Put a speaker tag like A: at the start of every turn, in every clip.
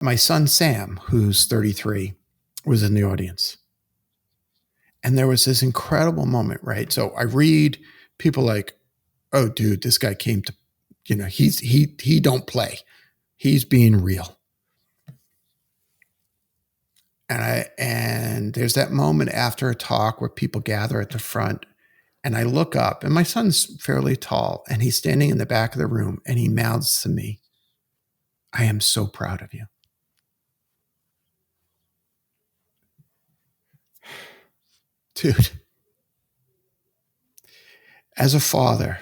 A: my son, Sam, who's 33, was in the audience. And there was this incredible moment, right? So I read people like, oh, dude, this guy came to, he don't play. He's being real. And there's that moment after a talk where people gather at the front, and I look up, and my son's fairly tall, and he's standing in the back of the room, and he mouths to me, I am so proud of you. Dude, as a father,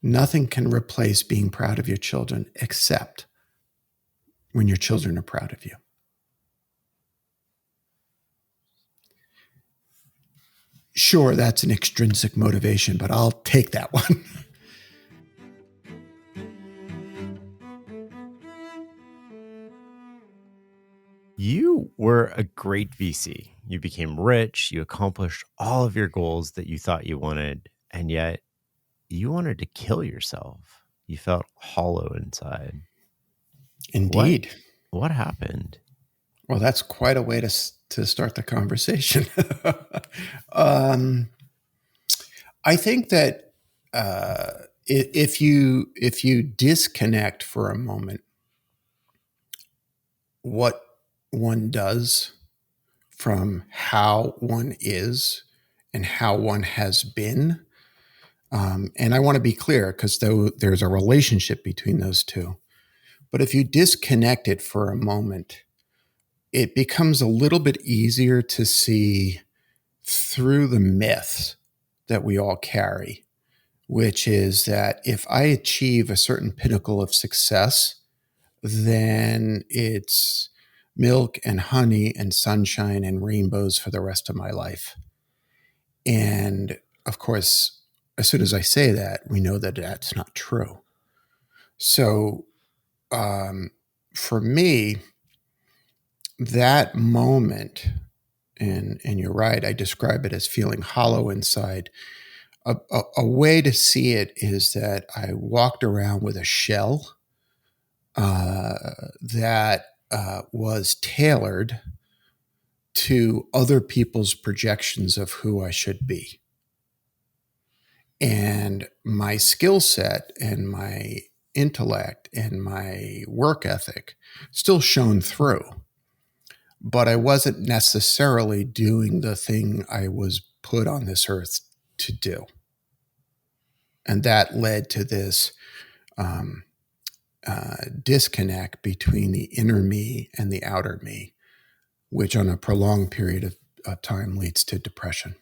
A: nothing can replace being proud of your children except when your children are proud of you. Sure, that's an extrinsic motivation, but I'll take that one.
B: You were a great VC. You became rich. You accomplished all of your goals that you thought you wanted, and yet you wanted to kill yourself. You felt hollow inside.
A: Indeed.
B: What happened?
A: Well, that's quite a way to start the conversation. I think that if you disconnect for a moment what one does from how one is and how one has been, and I want to be clear because there's a relationship between those two, but if you disconnect it for a moment, it becomes a little bit easier to see through the myths that we all carry, which is that if I achieve a certain pinnacle of success, then it's milk and honey and sunshine and rainbows for the rest of my life. And of course, as soon as I say that, we know that that's not true. So for me, that moment, and you're right, I describe it as feeling hollow inside. A way to see it is that I walked around with a shell that was tailored to other people's projections of who I should be. And my skill set and my intellect and my work ethic still shone through, but I wasn't necessarily doing the thing I was put on this earth to do. And that led to this disconnect between the inner me and the outer me, which on a prolonged period of time leads to depression.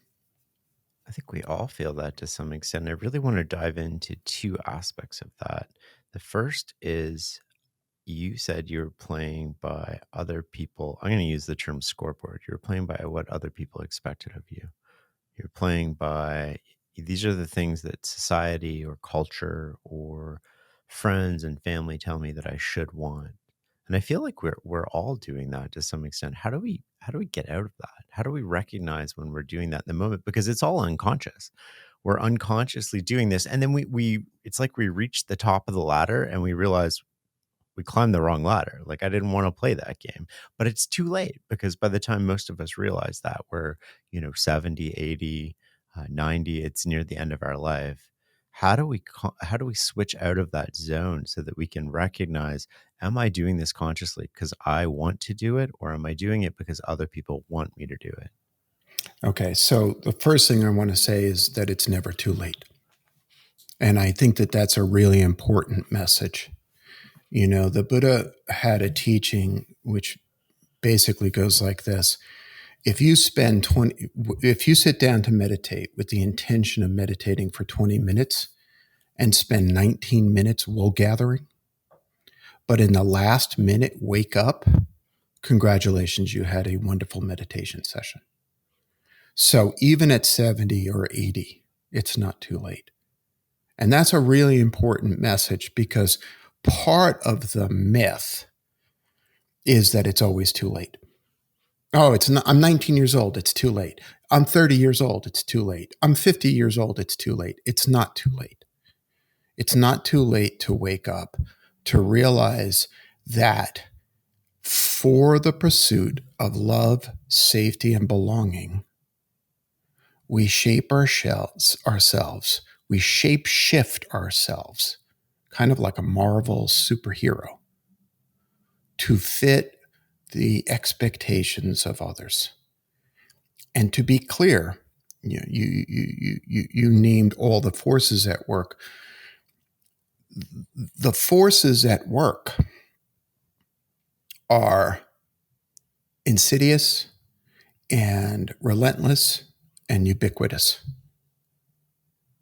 B: I think we all feel that to some extent. I really want to dive into two aspects of that. The first is you said you were playing by other people. I'm going to use the term scoreboard. You were playing by what other people expected of you. You're playing by, these are the things that society or culture or friends and family tell me that I should want. And I feel like we're all doing that to some extent. How do we get out of that? How do we recognize when we're doing that in the moment? Because it's all unconscious. We're unconsciously doing this. And then we it's like we reach the top of the ladder and we realize we climbed the wrong ladder. Like I didn't want to play that game, but it's too late because by the time most of us realize that we're, 70, 80, 90, it's near the end of our life. How do we switch out of that zone so that we can recognize, am I doing this consciously because I want to do it, or am I doing it because other people want me to do it?
A: Okay. So the first thing I want to say is that it's never too late. And I think that that's a really important message. The Buddha had a teaching which basically goes like this. If you sit down to meditate with the intention of meditating for 20 minutes and spend 19 minutes wool gathering, but in the last minute wake up, congratulations, you had a wonderful meditation session. So even at 70 or 80, it's not too late. And that's a really important message because part of the myth is that it's always too late. Oh, it's not, I'm 19 years old, it's too late. I'm 30 years old, it's too late. I'm 50 years old, it's too late. It's not too late. It's not too late to wake up, to realize that For the pursuit of love, safety, and belonging, we shape ourselves. We shape shift ourselves, kind of like a Marvel superhero, to fit the expectations of others. And to be clear, you named all the forces at work. The forces at work are insidious and relentless and ubiquitous.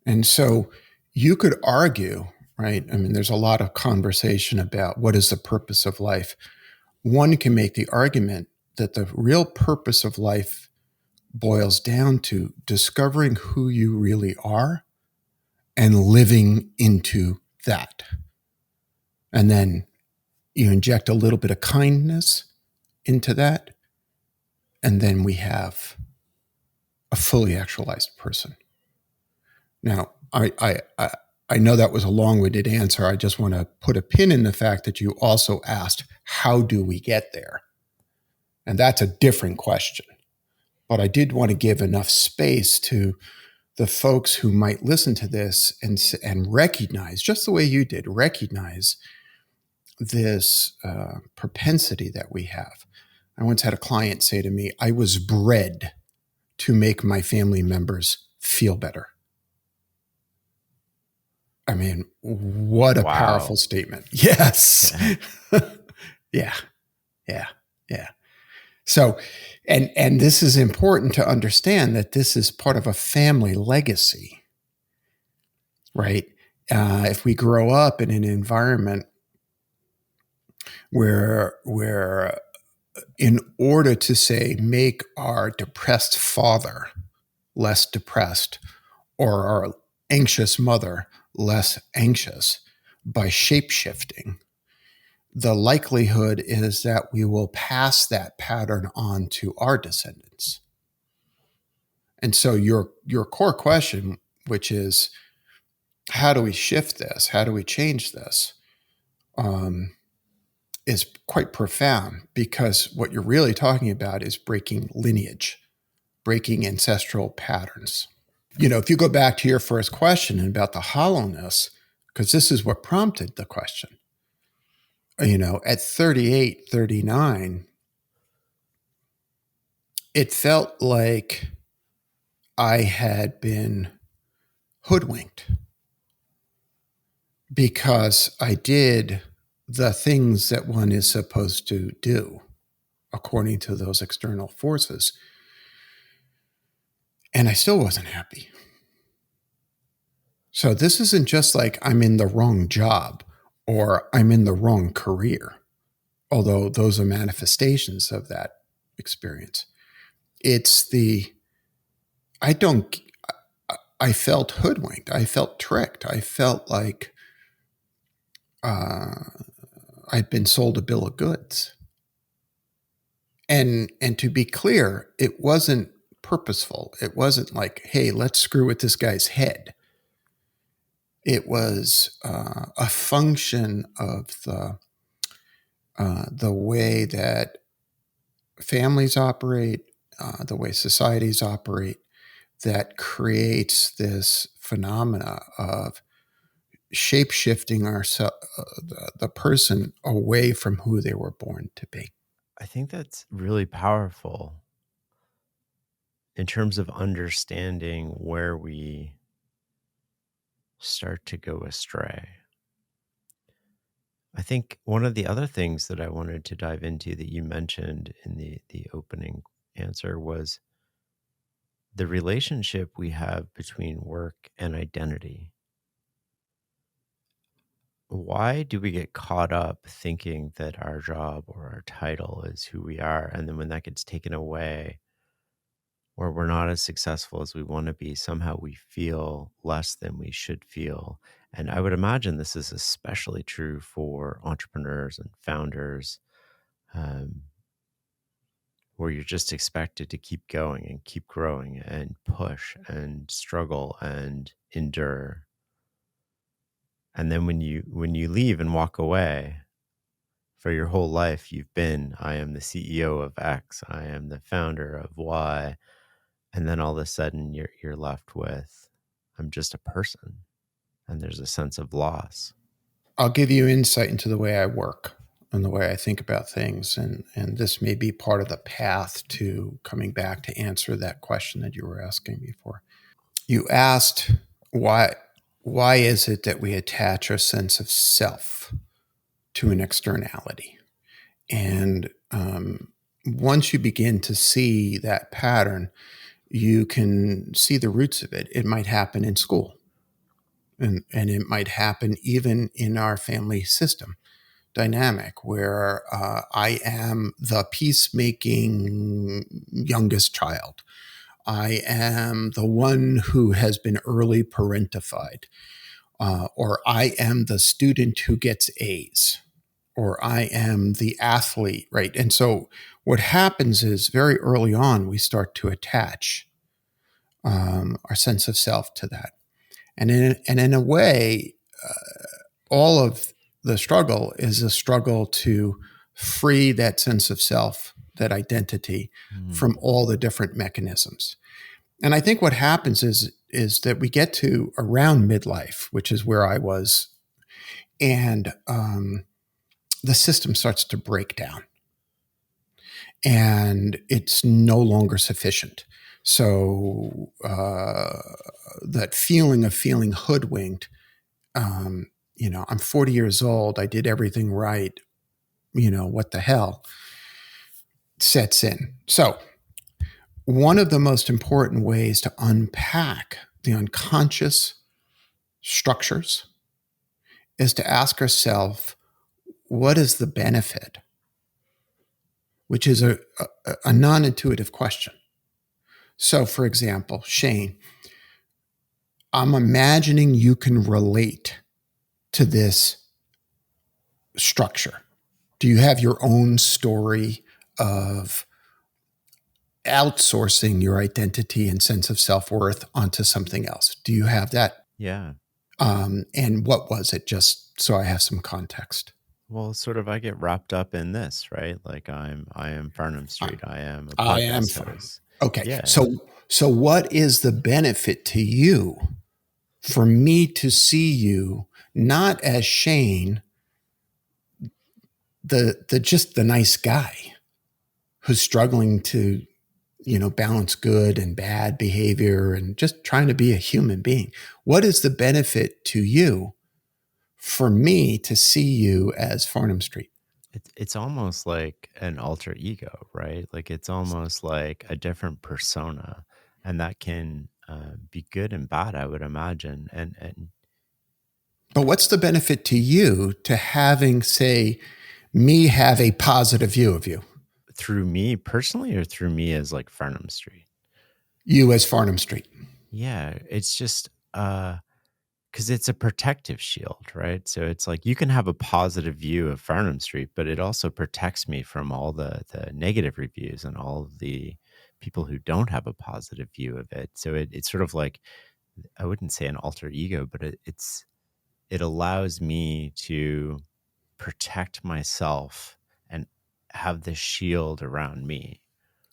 A: And so you could argue, right? I mean, there's a lot of conversation about what is the purpose of life. One can make the argument that the real purpose of life boils down to discovering who you really are and living into that. And then you inject a little bit of kindness into that. And then we have a fully actualized person. Now, I know that was a long-winded answer. I just want to put a pin in the fact that you also asked, how do we get there? And that's a different question. But I did want to give enough space to the folks who might listen to this and recognize, just the way you did, recognize this propensity that we have. I once had a client say to me, I was bred to make my family members feel better. I mean, what a powerful
B: Wow.
A: statement. Yes.
B: Yeah.
A: Yeah. Yeah. Yeah. So, and this is important to understand that this is part of a family legacy, right? If we grow up in an environment where in order to say make our depressed father less depressed or our anxious mother less anxious by shape shifting, the likelihood is that we will pass that pattern on to our descendants. And so your core question, which is how do we shift this? How do we change this? Is quite profound, because what you're really talking about is breaking lineage, breaking ancestral patterns. If you go back to your first question about the hollowness, because this is what prompted the question, at 38, 39, it felt like I had been hoodwinked because I did the things that one is supposed to do according to those external forces. And I still wasn't happy. So this isn't just like I'm in the wrong job or I'm in the wrong career, although those are manifestations of that experience. It's I don't, I felt hoodwinked. I felt tricked. I felt like I'd been sold a bill of goods. And to be clear, it wasn't purposeful. It wasn't like, hey, let's screw with this guy's head. It was a function of the way that families operate, the way societies operate, that creates this phenomena of shape shifting the person away from who they were born to be.
B: I think that's really powerful in terms of understanding where we start to go astray. I think one of the other things that I wanted to dive into that you mentioned in the opening answer was the relationship we have between work and identity. Why do we get caught up thinking that our job or our title is who we are? And then when that gets taken away, or we're not as successful as we want to be, somehow we feel less than we should feel. And I would imagine this is especially true for entrepreneurs and founders, um, where you're just expected to keep going and keep growing and push and struggle and endure. And then when you leave and walk away For your whole life, you've been, I am the CEO of X, I am the founder of Y. And then all of a sudden you're left with, I'm just a person. And there's a sense of loss.
A: I'll give you insight into the way I work and the way I think about things. And this may be part of the path to coming back to answer that question that you were asking before. You asked why is it that we attach our sense of self to an externality? And once you begin to see that pattern, you can see the roots of it. It might happen in school, and it might happen even in our family system dynamic where I am the peacemaking youngest child. I am the one who has been early parentified, or I am the student who gets A's, or I am the athlete, right? And so what happens is very early on, we start to attach our sense of self to that. And in a way, all of the struggle is a struggle to free that sense of self, that identity, from all the different mechanisms. And I think what happens is that we get to around midlife, which is where I was, and the system starts to break down, and it's no longer sufficient. So that feeling of feeling hoodwinked, I'm 40 years old, I did everything right, what the hell, sets in. So one of the most important ways to unpack the unconscious structures is to ask ourselves, what is the benefit? Which is a non-intuitive question. So, for example, Shane, I'm imagining you can relate to this structure. Do you have your own story of outsourcing your identity and sense of self-worth onto something else? Do you have that?
B: Yeah.
A: And what was it? Just so I have some context.
B: Well, sort of I get wrapped up in this, right? Like I am Farnham
A: I,
B: Street. I am a
A: I am
B: podcast
A: fine.
B: host.
A: Okay.
B: Yeah.
A: So what is the benefit to you for me to see you not as Shane, the just the nice guy who's struggling to, balance good and bad behavior and just trying to be a human being? What is the benefit to you for me to see you as Farnham Street?
B: It's almost like an alter ego, right? Like it's almost like a different persona, and that can be good and bad, I would imagine. And
A: But what's the benefit to you to having, say, me have a positive view of you?
B: through me personally, or through me as like Farnham Street?
A: You as Farnham Street.
B: Yeah, it's just because it's a protective shield, right? So it's like you can have a positive view of Farnham Street, but it also protects me from all the negative reviews and all of the people who don't have a positive view of it. So it's sort of like, I wouldn't say an alter ego, but it allows me to protect myself and have this shield around me.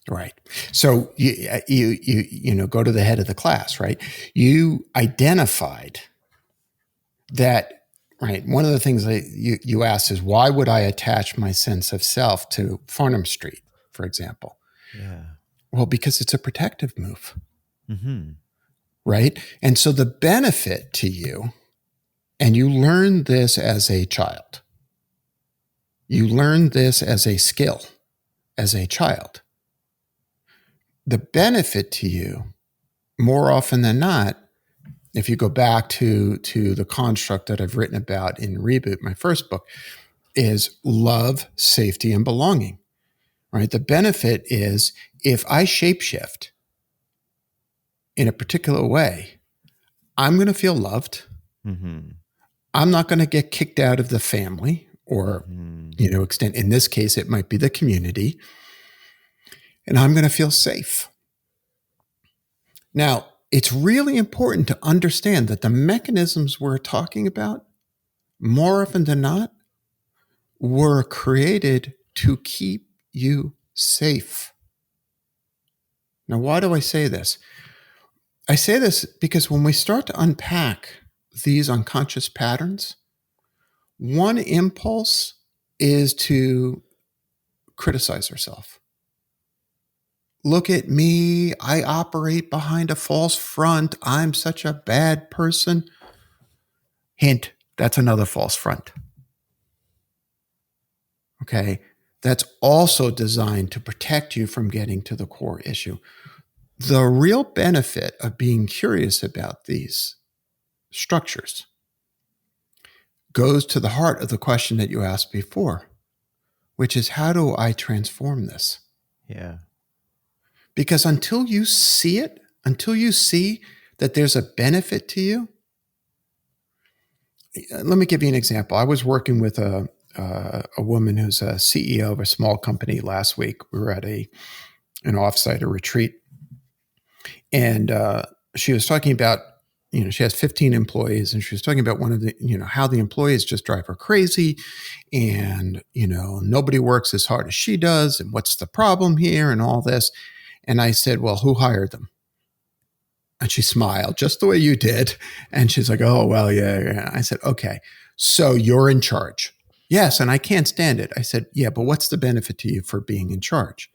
A: Right. So you go to the head of the class, right? You identified that, right? One of the things that you asked is, why would I attach my sense of self to Farnham Street, for example?
B: Yeah.
A: Well, because it's a protective move,
B: Mm-hmm.
A: right? And so the benefit to you, and you learn this as a child, you learn this as a skill as a child. The benefit to you, more often than not, if you go back to the construct that I've written about in Reboot, my first book, is love, safety, and belonging. Right? The benefit is if I shapeshift in a particular way, I'm going to feel loved.
B: Mm-hmm.
A: I'm not going to get kicked out of the family or,
B: Mm-hmm.
A: extent. In this case, it might be the community, and I'm going to feel safe. Now, it's really important to understand that the mechanisms we're talking about, more often than not, were created to keep you safe. Now, why do I say this? I say this because when we start to unpack these unconscious patterns, one impulse is to criticize ourselves. Look at me. I operate behind a false front. I'm such a bad person. Hint, that's another false front. Okay. That's also designed to protect you from getting to the core issue. The real benefit of being curious about these structures goes to the heart of the question that you asked before, which is, how do I transform this?
B: Yeah.
A: Because until you see it, until you see that there's a benefit to you, let me give you an example. I was working with a woman who's a CEO of a small company last week. We were at an offsite, a retreat, and she was talking about, she has 15 employees, and she was talking about one of the, how the employees just drive her crazy, and nobody works as hard as she does, and what's the problem here, and all this. And I said, well, who hired them? And she smiled just the way you did. And she's like, oh, well, yeah. I said, okay, so you're in charge. Yes. And I can't stand it. I said, yeah, but what's the benefit to you for being in charge?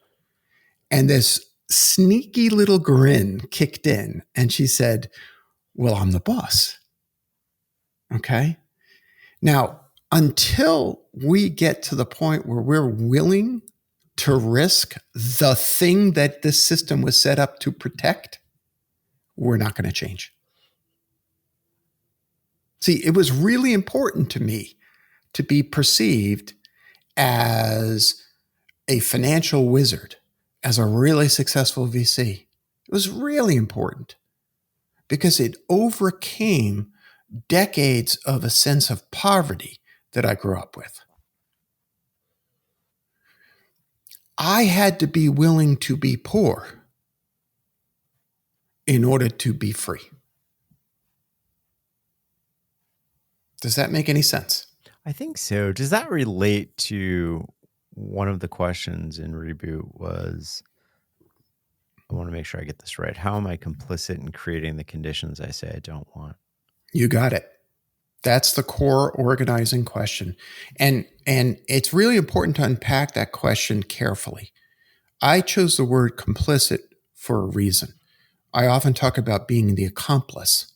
A: And this sneaky little grin kicked in. And she said, well, I'm the boss. Okay. Now, until we get to the point where we're willing to risk the thing that this system was set up to protect, we're not going to change. See, it was really important to me to be perceived as a financial wizard, as a really successful VC. It was really important because it overcame decades of a sense of poverty that I grew up with. I had to be willing to be poor in order to be free. Does that make any sense?
B: I think so. Does that relate to one of the questions in Reboot was, I want to make sure I get this right. How am I complicit in creating the conditions I say I don't want?
A: You got it. That's the core organizing question. And it's really important to unpack that question carefully. I chose the word complicit for a reason. I often talk about being the accomplice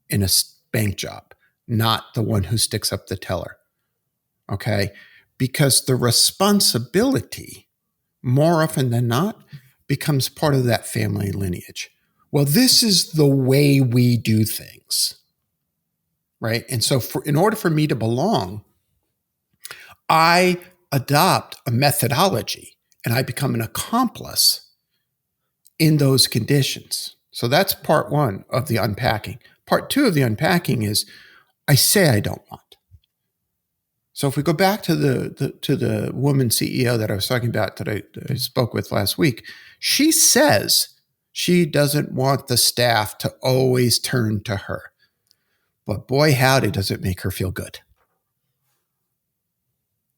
A: in a bank job, not the one who sticks up the teller. Okay? Because the responsibility, more often than not, becomes part of that family lineage. Well, this is the way we do things. Right? And so in order for me to belong, I adopt a methodology and I become an accomplice in those conditions. So that's part one of the unpacking. Part two of the unpacking is I say I don't want. So if we go back to the woman CEO that I was talking about that I spoke with last week, she says she doesn't want the staff to always turn to her. But boy, howdy, does it make her feel good.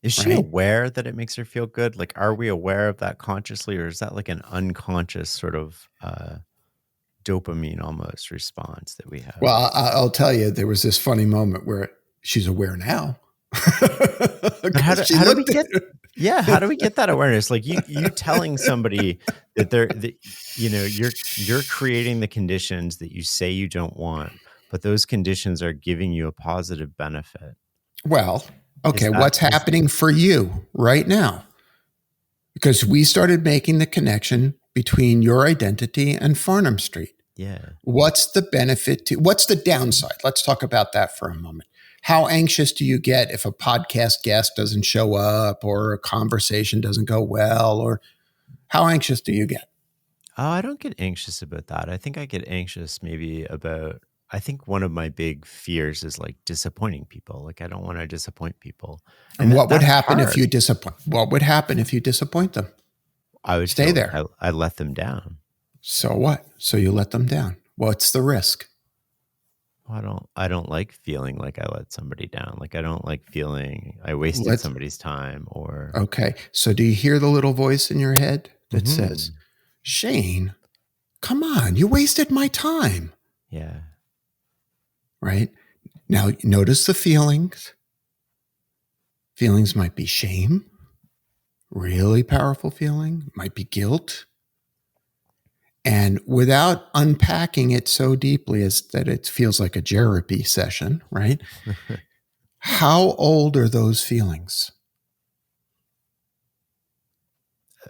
B: Is she aware that it makes her feel good? Like, are we aware of that consciously, or is that like an unconscious sort of dopamine almost response that we have?
A: Well, I'll tell you, there was this funny moment where she's aware now.
B: How do we get? Yeah, how do we get that awareness? Like you telling somebody that you're creating the conditions that you say you don't want, but those conditions are giving you a positive benefit.
A: Well, okay, what's happening for you right now? Because we started making the connection between your identity and Farnham Street.
B: Yeah.
A: What's the benefit what's the downside? Let's talk about that for a moment. How anxious do you get if a podcast guest doesn't show up or a conversation doesn't go well? Or how anxious do you get?
B: Oh, I don't get anxious about that. I think I get anxious maybe about, I think one of my big fears is like disappointing people. Like I don't want to disappoint people.
A: And what would happen if you disappoint? What would happen if you disappoint them?
B: I would
A: stay there.
B: Like I let them down.
A: So what? So you let them down. What's the risk?
B: I don't like feeling like I let somebody down. Like, I don't like feeling I wasted
A: Let's
B: somebody's time or
A: Okay. So do you hear the little voice in your head that says,
B: Mhm.
A: Shane, come on, you wasted my time,
B: Yeah.
A: right? Now, notice the feelings. Feelings might be shame, really powerful feeling, might be guilt. And without unpacking it so deeply as that it feels like a therapy session, right? How old are those feelings?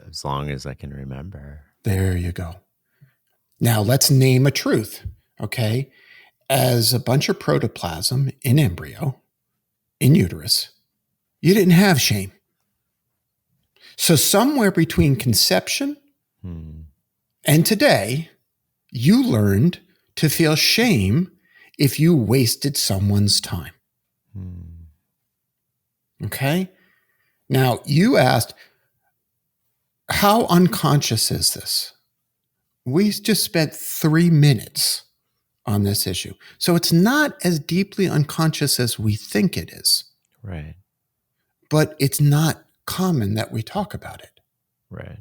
B: As long as I can remember.
A: There you go. Now let's name a truth, okay? As a bunch of protoplasm in embryo, in uterus, you didn't have shame. So somewhere between conception
B: Hmm.
A: and today, you learned to feel shame if you wasted someone's time.
B: Hmm.
A: Okay? Now, you asked, how unconscious is this? We just spent 3 minutes on this issue. So it's not as deeply unconscious as we think it is,
B: Right.
A: but it's not common that we talk about it,
B: Right.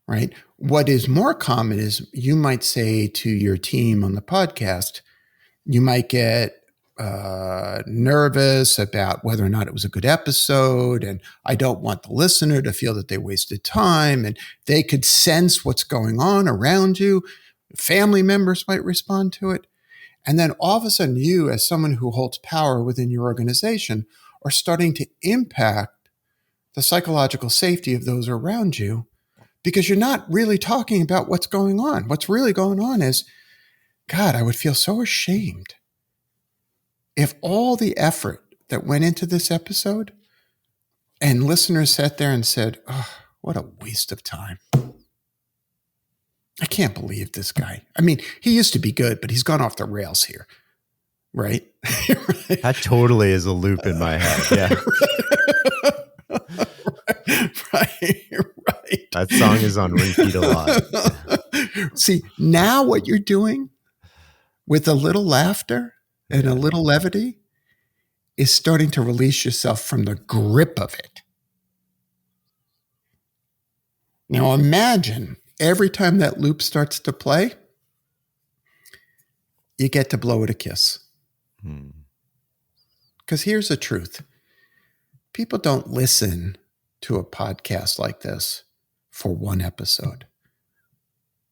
A: right? What is more common is you might say to your team on the podcast, you might get nervous about whether or not it was a good episode. And I don't want the listener to feel that they wasted time. And they could sense what's going on around you. Family members might respond to it. And then all of a sudden, you, as someone who holds power within your organization, are starting to impact the psychological safety of those around you because you're not really talking about what's going on. What's really going on is, God, I would feel so ashamed if all the effort that went into this episode and listeners sat there and said, oh, what a waste of time. I can't believe this guy. I mean, he used to be good, but he's gone off the rails here, right? Right.
B: That totally is a loop in my head. Yeah.
A: Right.
B: That song is on repeat a lot.
A: See, now what you're doing with a little laughter and a
B: Yeah.
A: little levity is starting to release yourself from the grip of it. Now imagine every time that loop starts to play, you get to blow it a kiss.
B: Hmm.
A: Because here's the truth. People don't listen to a podcast like this for one episode.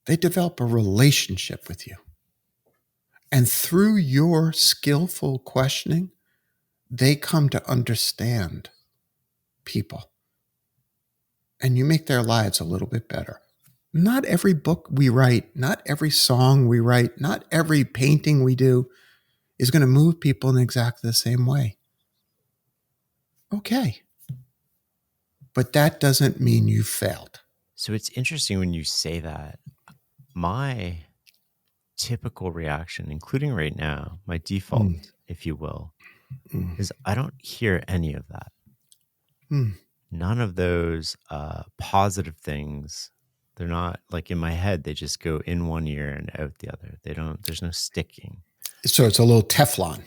A: They develop a relationship with you. And through your skillful questioning, they come to understand people. And you make their lives a little bit better. Not every book we write, not every song we write, not every painting we do is going to move people in exactly the same way. Okay. But that doesn't mean you failed.
B: So it's interesting when you say that. My typical reaction, including right now, my default,
A: Mm,
B: if you will,
A: mm,
B: is I don't hear any of that.
A: mm.
B: None of those positive things. They're not like in my head, they just go in one ear and out the other. They don't, there's no sticking.
A: So it's a little Teflon.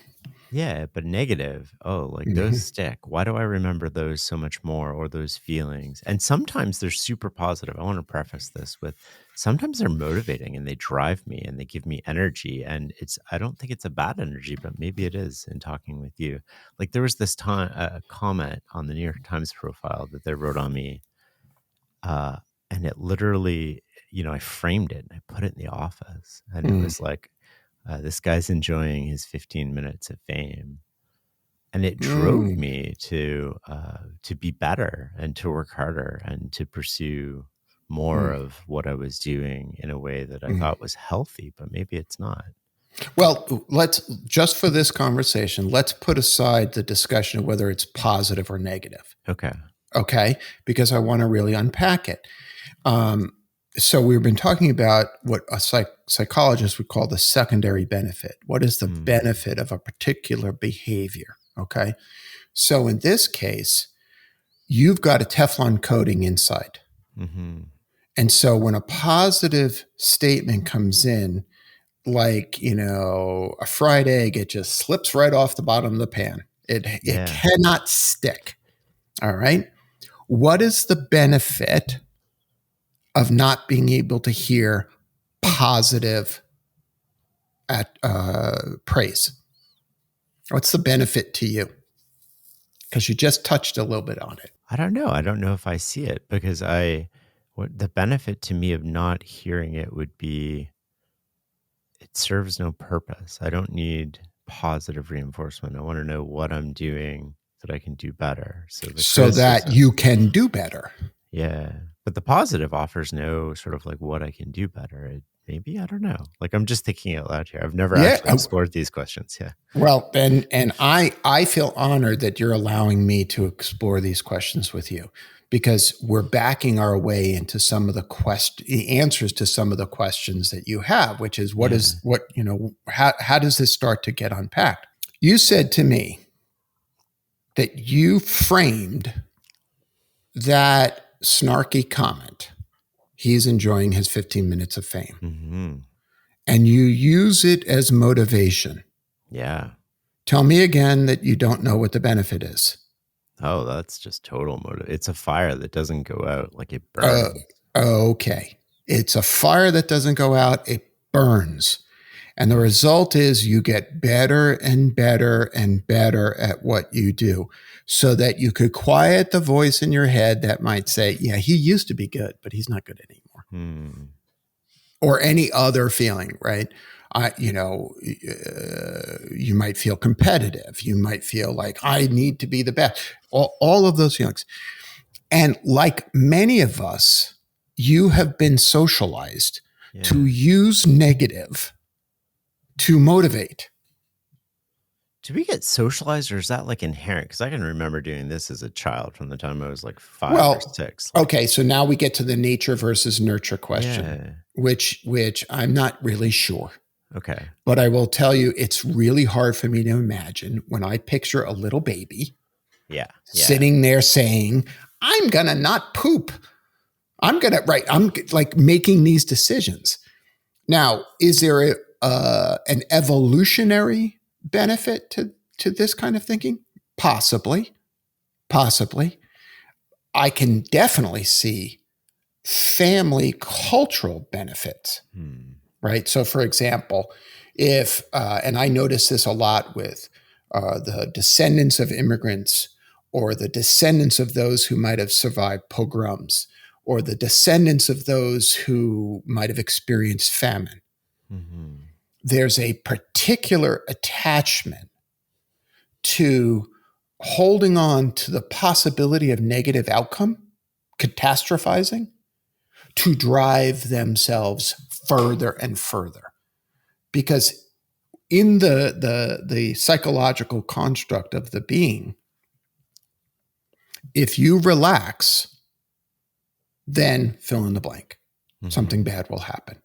B: Yeah, but negative. Oh, like those
A: Mm-hmm.
B: stick. Why do I remember those so much more or those feelings? And sometimes they're super positive. I want to preface this with sometimes they're motivating and they drive me and they give me energy. And it's, I don't think it's a bad energy, but maybe it is in talking with you. Like there was this time, a comment on the New York Times profile that they wrote on me. Uh, and it literally, you know, I framed it and I put it in the office and it
A: Mm,
B: was like, this guy's enjoying his 15 minutes of fame, and it drove
A: mm,
B: me to be better and to work harder and to pursue more
A: mm,
B: of what I was doing in a way that I
A: mm.
B: thought was healthy, but maybe it's not.
A: Well, let's just for this conversation, let's put aside the discussion of whether it's positive or negative.
B: Okay.
A: Okay. Because I want to really unpack it. Um, so we've been talking about what a psychologist would call the secondary benefit. What is the
B: Mm,
A: benefit of a particular behavior? Okay. So in this case, you've got a Teflon coating inside.
B: mm-hmm.
A: And so when a positive statement comes in, like, a fried egg. It just slips right off the bottom of the pan. It
B: Yeah.
A: cannot stick. All right. What is the benefit of not being able to hear positive praise? What's the benefit to you? Because you just touched a little bit on it.
B: I don't know. I don't know if I see it because what the benefit to me of not hearing it would be it serves no purpose. I don't need positive reinforcement. I want to know what I'm doing that I can do better. So the
A: So that
B: criticism,
A: you can do better.
B: yeah. But the positive offers no sort of like what I can do better. Maybe, I don't know. Like I'm just thinking out loud here. I've never
A: Yeah.
B: actually explored these questions. Yeah.
A: Well, and I feel honored that you're allowing me to explore these questions with you, because we're backing our way into some of the answers to some of the questions that you have, which is
B: Yeah.
A: how does this start to get unpacked? You said to me that you framed that snarky comment. He's enjoying his 15 minutes of fame.
B: Hmm.
A: And you use it as motivation.
B: Yeah.
A: Tell me again that you don't know what the benefit is.
B: Oh, that's just total motive. It's a fire that doesn't go out, like it
A: Uh,
B: burns.
A: okay. It's a fire that doesn't go out, it burns. And the result is you get better and better and better at what you do, so that you could quiet the voice in your head that might say, yeah, he used to be good, but he's not good anymore.
B: Hmm.
A: Or any other feeling, right? You might feel competitive. You might feel like I need to be the best. All of those feelings. And like many of us, you have been socialized to
B: Yeah.
A: use negative to motivate.
B: Do we get socialized or is that like inherent? Because I can remember doing this as a child from the time I was like 5 or 6. Like,
A: Okay, so now we get to the nature versus nurture question,
B: yeah.
A: which I'm not really sure.
B: Okay.
A: But I will tell you, it's really hard for me to imagine when I picture a little baby
B: Yeah. Yeah.
A: sitting there saying, I'm going to not poop. I'm like making these decisions. Now, is there an evolutionary benefit to this kind of thinking? Possibly. Possibly. I can definitely see family cultural benefits,
B: Hmm.
A: right? So, for example, and I notice this a lot with the descendants of immigrants, or the descendants of those who might have survived pogroms, or the descendants of those who might have experienced famine.
B: Hmm.
A: There's a particular attachment to holding on to the possibility of negative outcome, catastrophizing, to drive themselves further and further. Because in the psychological construct of the being, if you relax, then fill in the blank. Something
B: Hmm.
A: bad will happen.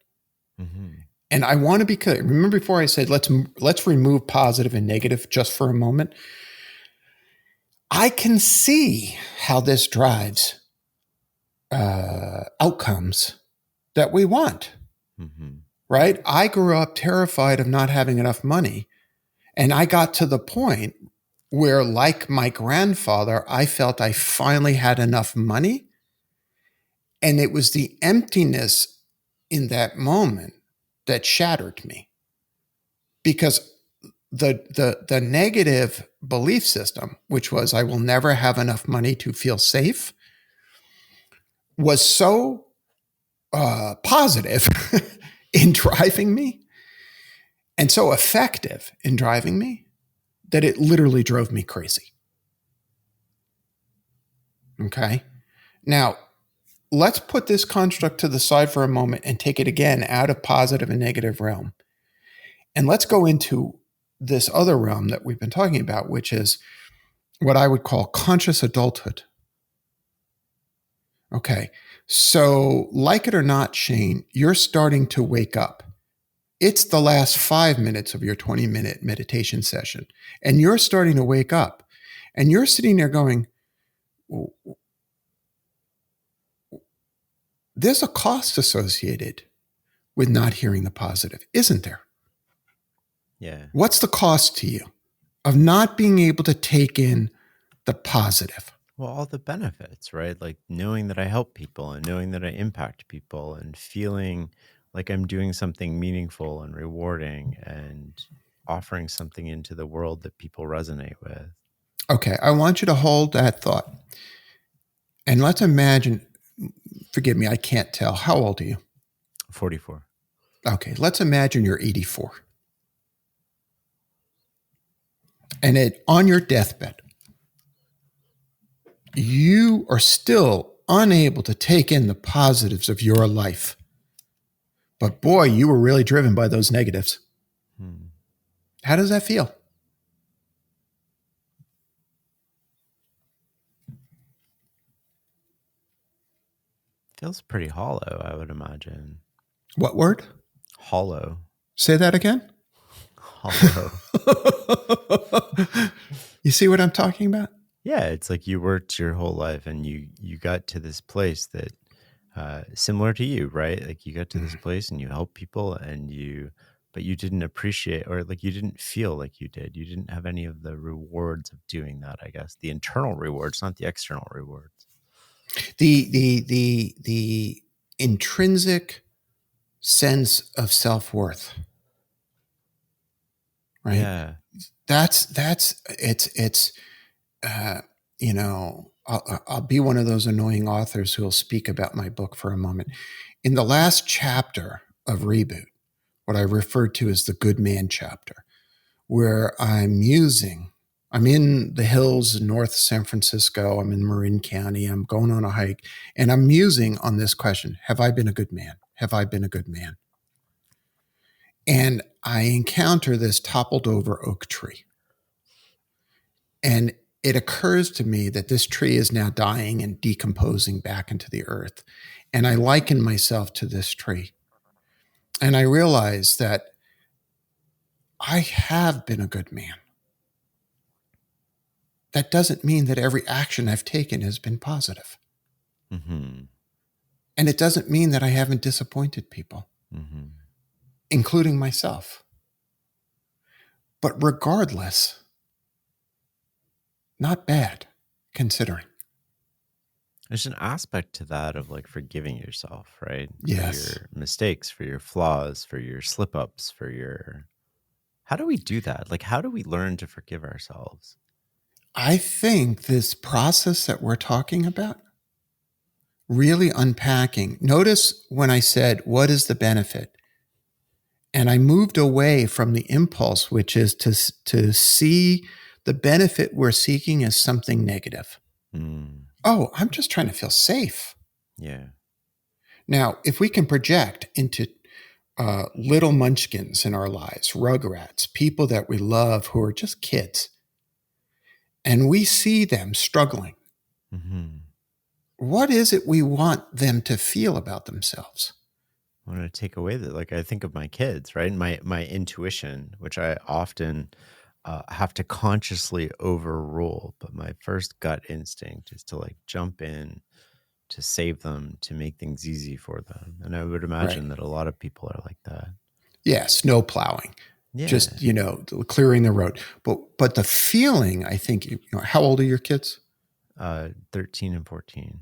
B: Hmm.
A: And I want to be clear. Remember before I said let's remove positive and negative just for a moment. I can see how this drives outcomes that we want.
B: Hmm.
A: Right? I grew up terrified of not having enough money, and I got to the point where, like my grandfather, I felt I finally had enough money. And it was the emptiness in that moment that shattered me, because the negative belief system, which was I will never have enough money to feel safe, was so positive in driving me, and so effective in driving me, that it literally drove me crazy. Okay. Now, let's put this construct to the side for a moment and take it again out of positive and negative realm. And let's go into this other realm that we've been talking about, which is what I would call conscious adulthood. Okay. So, like it or not, Shane, you're starting to wake up. It's the last 5 minutes of your 20-minute meditation session, and you're starting to wake up. And you're sitting there going, there's a cost associated with not hearing the positive, isn't there?
B: Yeah.
A: What's the cost to you of not being able to take in the positive?
B: Well, all the benefits, right? Like knowing that I help people and knowing that I impact people and feeling like I'm doing something meaningful and rewarding and offering something into the world that people resonate with.
A: Okay, I want you to hold that thought. And let's imagine, forgive me, I can't tell. How old are you?
B: 44.
A: Okay, let's imagine you're 84. And on your deathbed, you are still unable to take in the positives of your life. But boy, you were really driven by those negatives.
B: Hmm.
A: How does that feel?
B: Feels pretty hollow, I would imagine.
A: What word?
B: Hollow.
A: Say that again.
B: Hollow.
A: You see what I'm talking about?
B: Yeah, it's like you worked your whole life and you got to this place that similar to you, right? Like you got to this place and you help people but you didn't appreciate or like you didn't feel like you did. You didn't have any of the rewards of doing that, I guess. The internal rewards, not the external rewards.
A: The intrinsic sense of self-worth, right?
B: Yeah.
A: That's it's uh, you know, I'll be one of those annoying authors who will speak about my book for a moment. In the last chapter of Reboot, what I refer to as the good man chapter, where I'm in the hills in North San Francisco, I'm in Marin County, I'm going on a hike, and I'm musing on this question: have I been a good man? Have I been a good man? And I encounter this toppled over oak tree. And it occurs to me that this tree is now dying and decomposing back into the earth. And I liken myself to this tree. And I realize that I have been a good man. That doesn't mean that every action I've taken has been positive.
B: Mm-hmm.
A: And it doesn't mean that I haven't disappointed people,
B: Mm-hmm.
A: including myself. But regardless, not bad considering.
B: There's an aspect to that of like forgiving yourself, right? For
A: Yes.
B: your mistakes, for your flaws, for your slip ups, for your. How do we do that? Like, how do we learn to forgive ourselves?
A: I think this process that we're talking about, really unpacking. Notice when I said, what is the benefit? And I moved away from the impulse, which is to see the benefit we're seeking as something negative.
B: Mm,
A: Oh, I'm just trying to feel safe.
B: yeah.
A: Now, if we can project into little munchkins in our lives, rugrats, people that we love who are just kids, and we see them struggling,
B: Mm-hmm.
A: what is it we want them to feel about themselves?
B: I want to take away that, like, I think of my kids, right? My intuition, which I often have to consciously overrule, but my first gut instinct is to like jump in to save them, to make things easy for them. And I would
A: Right.
B: imagine that a lot of people are like that.
A: Yeah, snow plowing, just,
B: Yeah.
A: clearing the road. But the feeling, I think, how old are your kids?
B: 13 and 14.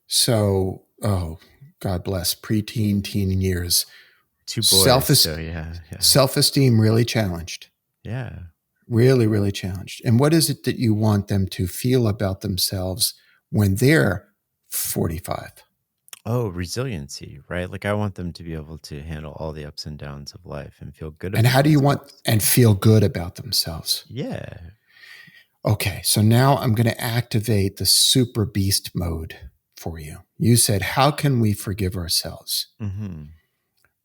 A: So, oh, God bless, preteen, teen years.
B: Two boys.
A: Self
B: So yeah, yeah,
A: self esteem really challenged,
B: yeah.
A: really, really challenged. And what is it that you want them to feel about themselves when they're 45?
B: Oh, resiliency, right? Like I want them to be able to handle all the ups and downs of life and feel good
A: And
B: about
A: how do you want
B: themselves.
A: and feel good about themselves?
B: Yeah.
A: Okay, so now I'm going to activate the super beast mode for you. You said, how can we forgive ourselves?
B: Mm-hmm.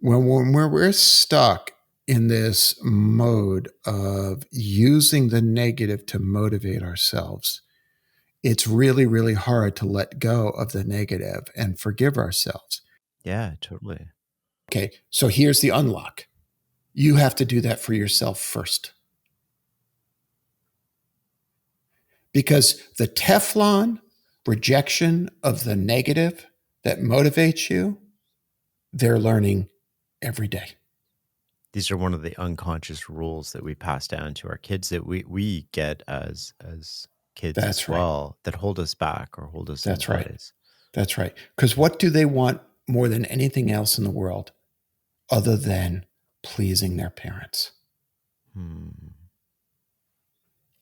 A: When we're stuck in this mode of using the negative to motivate ourselves, it's really, really hard to let go of the negative and forgive ourselves.
B: Yeah, totally.
A: Okay, so here's the unlock. You have to do that for yourself first. Because the Teflon rejection of the negative that motivates you, they're learning every day.
B: these are one of the unconscious rules that we pass down to our kids that we get as kids as
A: That's right.
B: well, that hold us back or hold us in
A: That's right.
B: place.
A: That's right. Because what do they want more than anything else in the world other than pleasing their parents?
B: Hmm.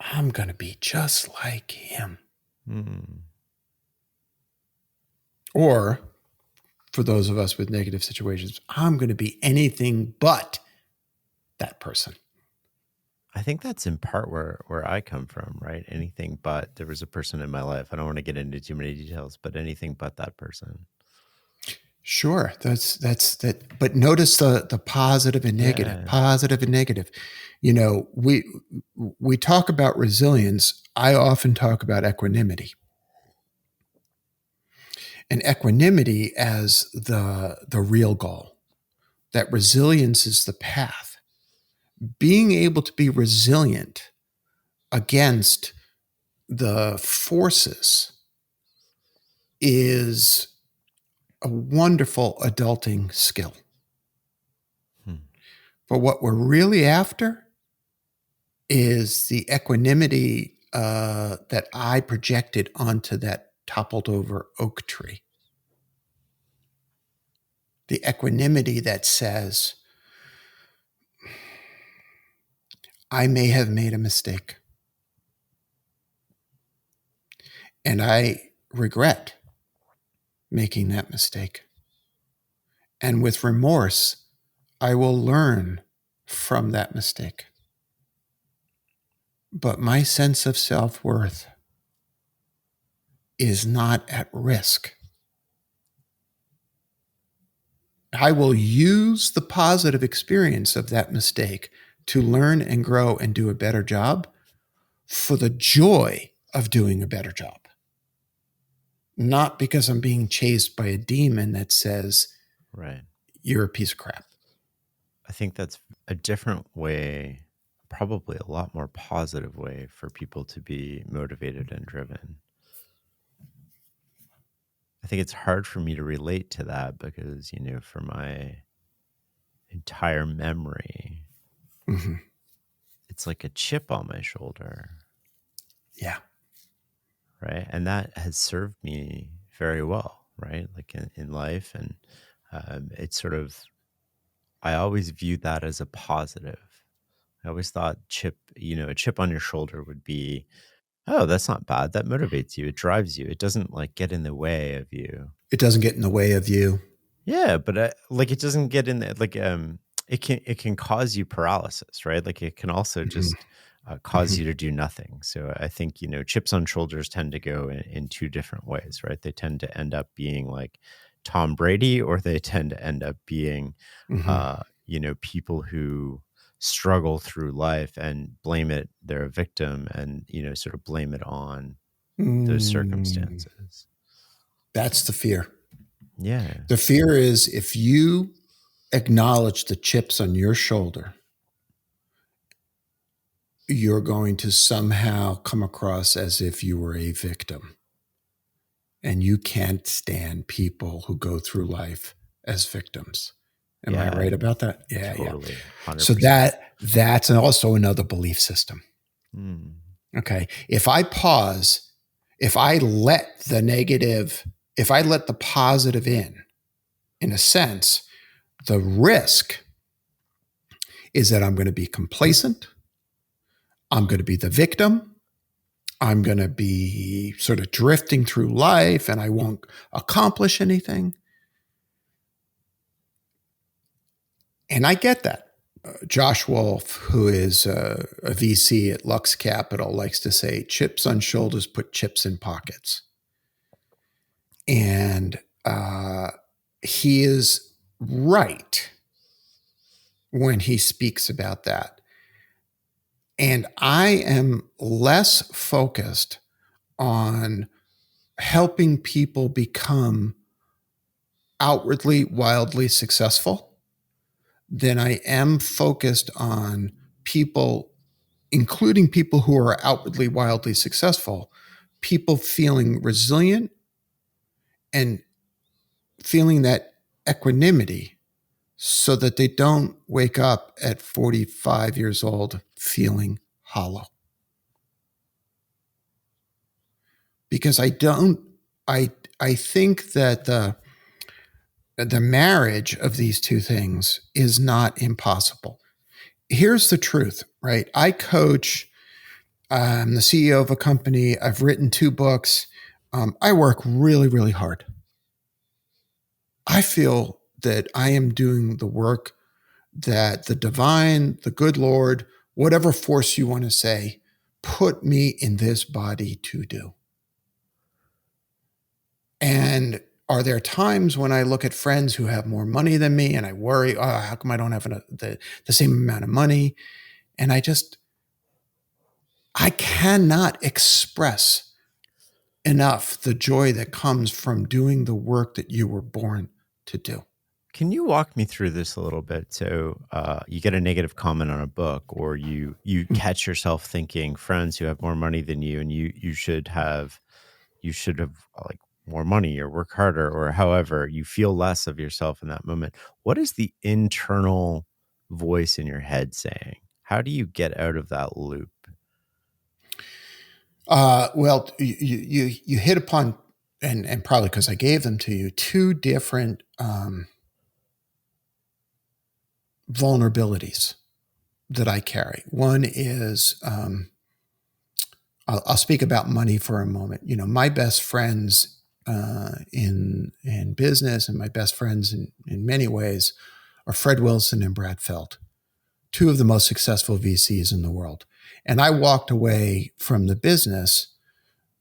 A: I'm going to be just like him.
B: Hmm.
A: Or for those of us with negative situations, I'm going to be anything but that person.
B: I think that's in part where I come from, right? Anything but there was a person in my life. I don't want to get into too many details, but anything but that person.
A: Sure, that's that. But notice the positive and negative,
B: Yeah.
A: positive and negative. You know, we talk about resilience. I often talk about equanimity, and equanimity as the real goal. That resilience is the path. Being able to be resilient against the forces is a wonderful adulting skill.
B: Hmm.
A: But what we're really after is the equanimity that I projected onto that toppled over oak tree. The equanimity that says, I may have made a mistake and I regret making that mistake. And with remorse, I will learn from that mistake. But my sense of self worth is not at risk. I will use the positive experience of that mistake to learn and grow and do a better job for the joy of doing a better job. Not because I'm being chased by a demon that says,
B: Right.
A: you're a piece of crap.
B: I think that's a different way, probably a lot more positive way for people to be motivated and driven. I think it's hard for me to relate to that because, for my entire memory,
A: Mm-hmm.
B: it's like a chip on my shoulder,
A: Yeah.
B: right? And that has served me very well, right? Like in life. And it's sort of, I always viewed that as a positive. I always thought a chip on your shoulder would be, oh, that's not bad. That motivates you. It drives you. It doesn't like get in the way of you.
A: It doesn't get in the way of you.
B: Yeah, but like it doesn't get in there. Like it can cause you paralysis, right? Like it can also
A: Mm-hmm.
B: just cause
A: Mm-hmm.
B: you to do nothing. So I think chips on shoulders tend to go in two different ways, right? They tend to end up being like Tom Brady, or they tend to end up being
A: Mm-hmm.
B: people who struggle through life and blame it. They're a victim, and sort of blame it on those
A: Mm,
B: circumstances.
A: that's the fear.
B: Yeah.
A: The fear is if you acknowledge the chips on your shoulder, you're going to somehow come across as if you were a victim. And you can't stand people who go through life as victims. Am I
B: Yeah.
A: right about that? Yeah, yeah.
B: Totally.
A: So
B: 100%.
A: that's also another belief system.
B: Mm.
A: Okay. If I pause, if I let the negative, if I let the positive in a sense, the risk is that I'm going to be complacent. I'm going to be the victim. I'm going to be sort of drifting through life and I won't accomplish anything. And I get that. Josh Wolf, who is a VC at Lux Capital, likes to say, chips on shoulders put chips in pockets. And he is right when he speaks about that. And I am less focused on helping people become outwardly wildly successful than I am focused on people, including people who are outwardly wildly successful, people feeling resilient and feeling that equanimity so that they don't wake up at 45 years old feeling hollow. Because I think that the marriage of these two things is not impossible. Here's the truth, right? I coach. I'm the CEO of a company. I've written 2 books. I work really, really hard. I feel that I am doing the work that the divine, the good Lord, whatever force you want to say, put me in this body to do. And are there times when I look at friends who have more money than me and I worry, oh, how come I don't have the same amount of money? And I cannot express enough the joy that comes from doing the work that you were born to do.
B: Can you walk me through this a little bit? So you get a negative comment on a book, or you catch yourself thinking friends who have more money than you, and you should have like more money or work harder, or however you feel less of yourself in that moment. What is the internal voice in your head saying? How do you get out of that loop?
A: Well, you hit upon, and probably because I gave them to you, 2 different vulnerabilities that I carry. One is I'll speak about money for a moment. You know, my best friends in business and my best friends in many ways are Fred Wilson and Brad Feld, 2 of the most successful VCs in the world. And I walked away from the business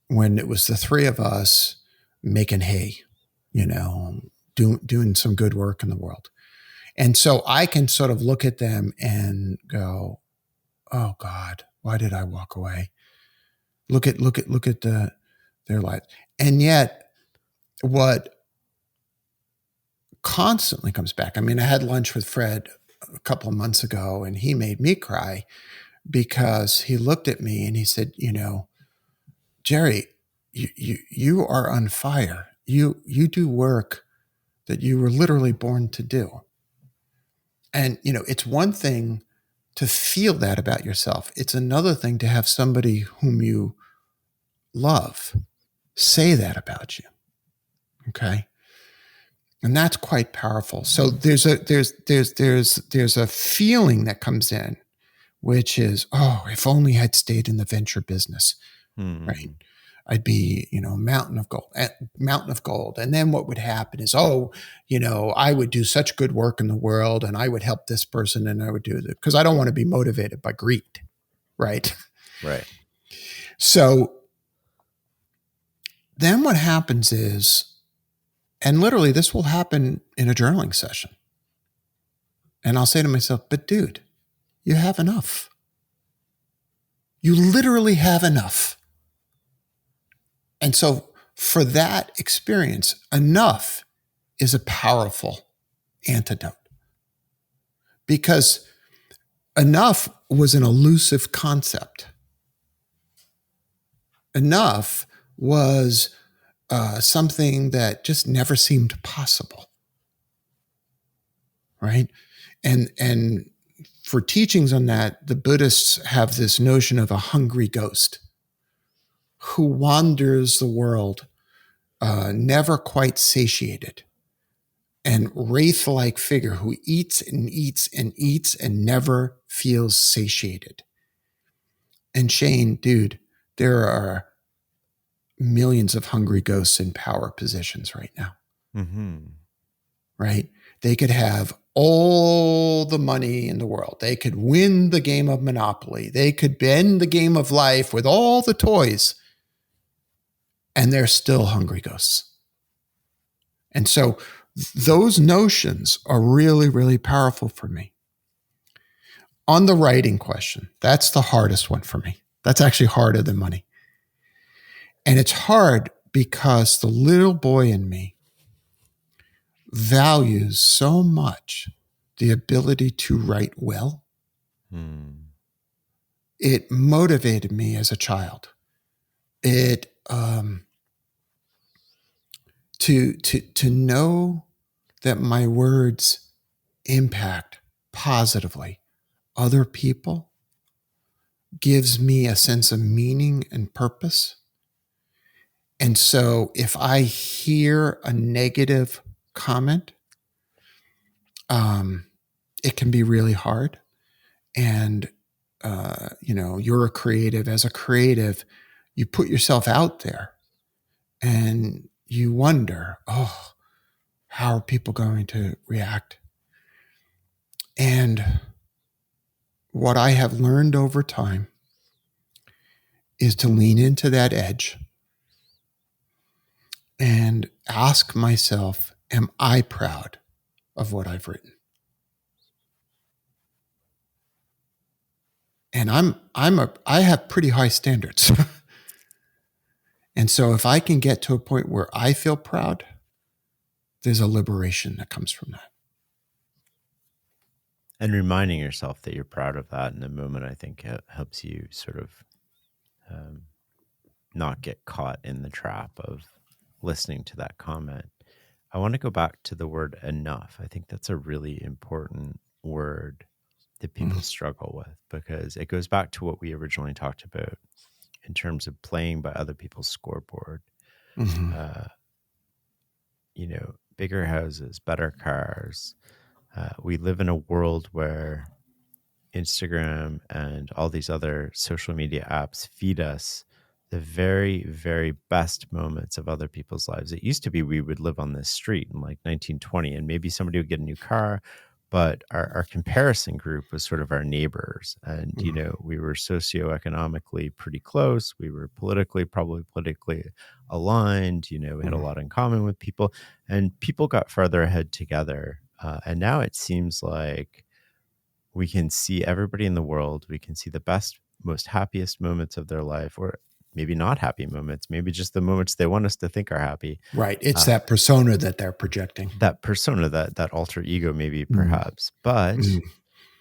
A: when it was the 3 of us making hay, you know, doing some good work in the world. And so I can sort of look at them and go, "Oh God, why did I walk away? Look at their lives." And yet, what constantly comes back. I mean, I had lunch with Fred a couple of months ago, and he made me cry because he looked at me and he said, "You know, Jerry, you are on fire. You do work that you were literally born to do." And you know, it's one thing to feel that about yourself. It's another thing to have somebody whom you love say that about you. Okay? And that's quite powerful. So there's a feeling that comes in, which is, oh, if only I'd stayed in the venture business, right?
B: Hmm.
A: I'd be, you know, mountain of gold. And then what would happen is, oh, you know, I would do such good work in the world and I would help this person and I would do it because I don't want to be motivated by greed, right?
B: Right.
A: So then what happens is, and literally this will happen in a journaling session. And I'll say to myself, but dude, you have enough. You literally have enough. And so for that experience, enough is a powerful antidote because enough was an elusive concept. Enough was something that just never seemed possible, right? And for teachings on that, the Buddhists have this notion of a hungry ghost who wanders the world, never quite satiated, and wraith-like figure who eats and eats and eats and never feels satiated. And Shane, dude, there are millions of hungry ghosts in power positions right now.
B: Mm-hmm.
A: Right? They could have all the money in the world. They could win the game of Monopoly. They could bend the game of life with all the toys. And they're still hungry ghosts. And so those notions are really, really powerful for me. On the writing question, that's the hardest one for me. That's actually harder than money. And it's hard because the little boy in me values so much the ability to write well.
B: Hmm.
A: It motivated me as a child. It to know that my words impact positively other people gives me a sense of meaning and purpose. And so if I hear a negative comment, it can be really hard. And, you're a creative. As a creative, you put yourself out there and you wonder, oh, how are people going to react? And what I have learned over time is to lean into that edge and ask myself, am I proud of what I've written? And I have pretty high standards. And so if I can get to a point where I feel proud, there's a liberation that comes from that.
B: And reminding yourself that you're proud of that in the moment, I think helps you sort of not get caught in the trap of listening to that comment. I want to go back to the word enough. I think that's a really important word that people struggle with, because it goes back to what we originally talked about in terms of playing by other people's scoreboard. Bigger houses, better cars. We live in a world where Instagram and all these other social media apps feed us the very, very best moments of other people's lives. It used to be we would live on this street in like 1920 and maybe somebody would get a new car, but our comparison group was sort of our neighbors. And, we were socioeconomically pretty close. We were probably politically aligned. We had a lot in common with people, and people got farther ahead together. And now it seems like we can see everybody in the world. We can see the best, most happiest moments of their life, or maybe not happy moments, maybe just the moments they want us to think are happy.
A: Right. It's that persona that they're projecting.
B: That persona, that alter ego, maybe perhaps. But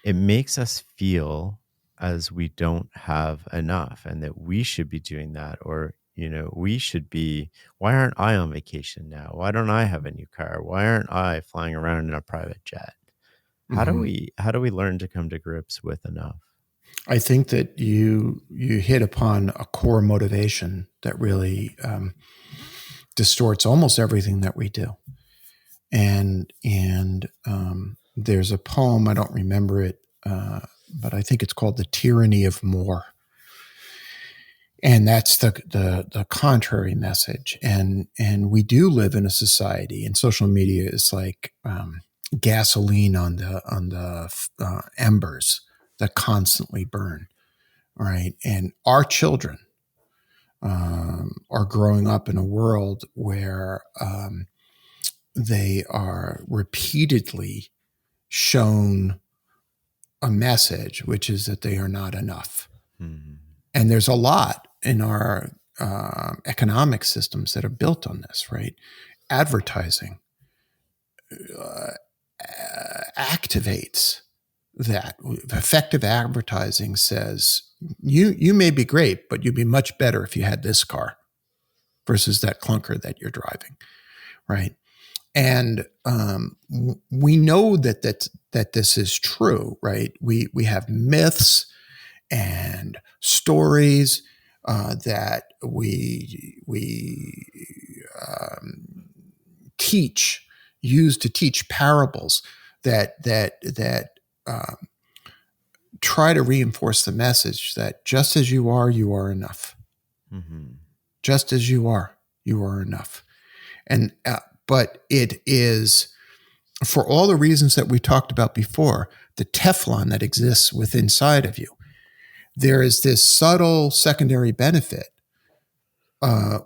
B: it makes us feel as we don't have enough, and that we should be doing that. Or, we should be, why aren't I on vacation now? Why don't I have a new car? Why aren't I flying around in a private jet? How do we learn to come to grips with enough?
A: I think that you hit upon a core motivation that really distorts almost everything that we do. And there's a poem, I don't remember it, but I think it's called "The Tyranny of More," and that's the contrary message. And we do live in a society, and social media is like gasoline on the embers that constantly burn, right? And our children are growing up in a world where they are repeatedly shown a message, which is that they are not enough. And there's a lot in our economic systems that are built on this, right? Advertising activates that. Effective advertising says, you may be great, but you'd be much better if you had this car versus that clunker that you're driving, right? And we know that this is true, right? We have myths and stories that we use to teach parables that try to reinforce the message that just as you are enough. Just as you are enough. And but it is, for all the reasons that we talked about before, the Teflon that exists within inside of you. There is this subtle secondary benefit,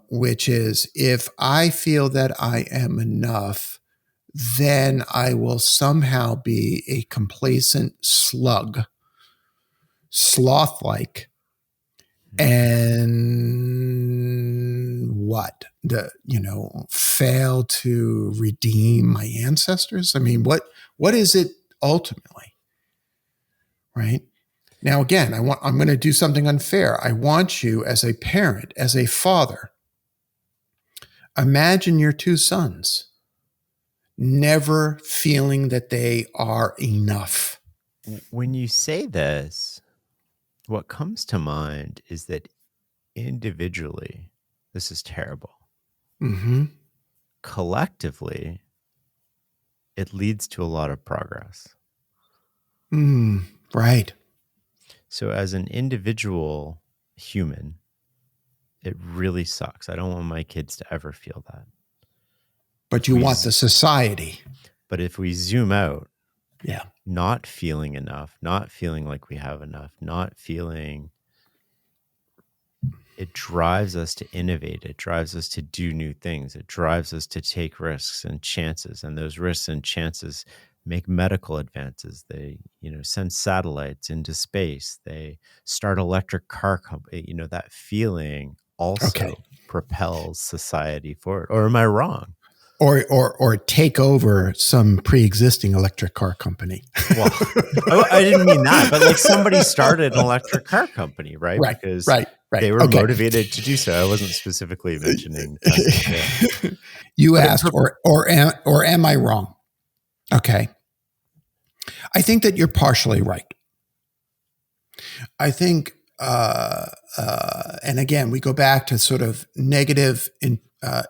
A: which is, if I feel that I am enough, then I will somehow be a complacent slug, sloth-like, and fail to redeem my ancestors. I mean, what is it ultimately, right? Now, again, I'm going to do something unfair. I want you, as a parent, as a father, imagine your two sons never feeling that they are enough.
B: When you say this, what comes to mind is that individually, this is terrible.
A: Mm-hmm.
B: Collectively, it leads to a lot of progress.
A: Right.
B: So, as an individual human, it really sucks. I don't want my kids to ever feel that.
A: But you want the society.
B: But if we zoom out,
A: Yeah.
B: not feeling enough, not feeling like we have enough, not feeling, it drives us to innovate. It drives us to do new things. It drives us to take risks and chances. And those risks and chances make medical advances. They, send satellites into space. They start electric car company. That feeling
A: Okay.
B: also propels society forward. Or am I wrong?
A: Or take over some pre-existing electric car company.
B: Well, I didn't mean that, but like somebody started an electric car company, right?
A: Right.
B: Because
A: Right.
B: they were
A: Okay.
B: motivated to do so. I wasn't specifically mentioning Tesla there.
A: You
B: But
A: asked, or am I wrong? Okay. I think that you're partially right. I think, and again, we go back to sort of negative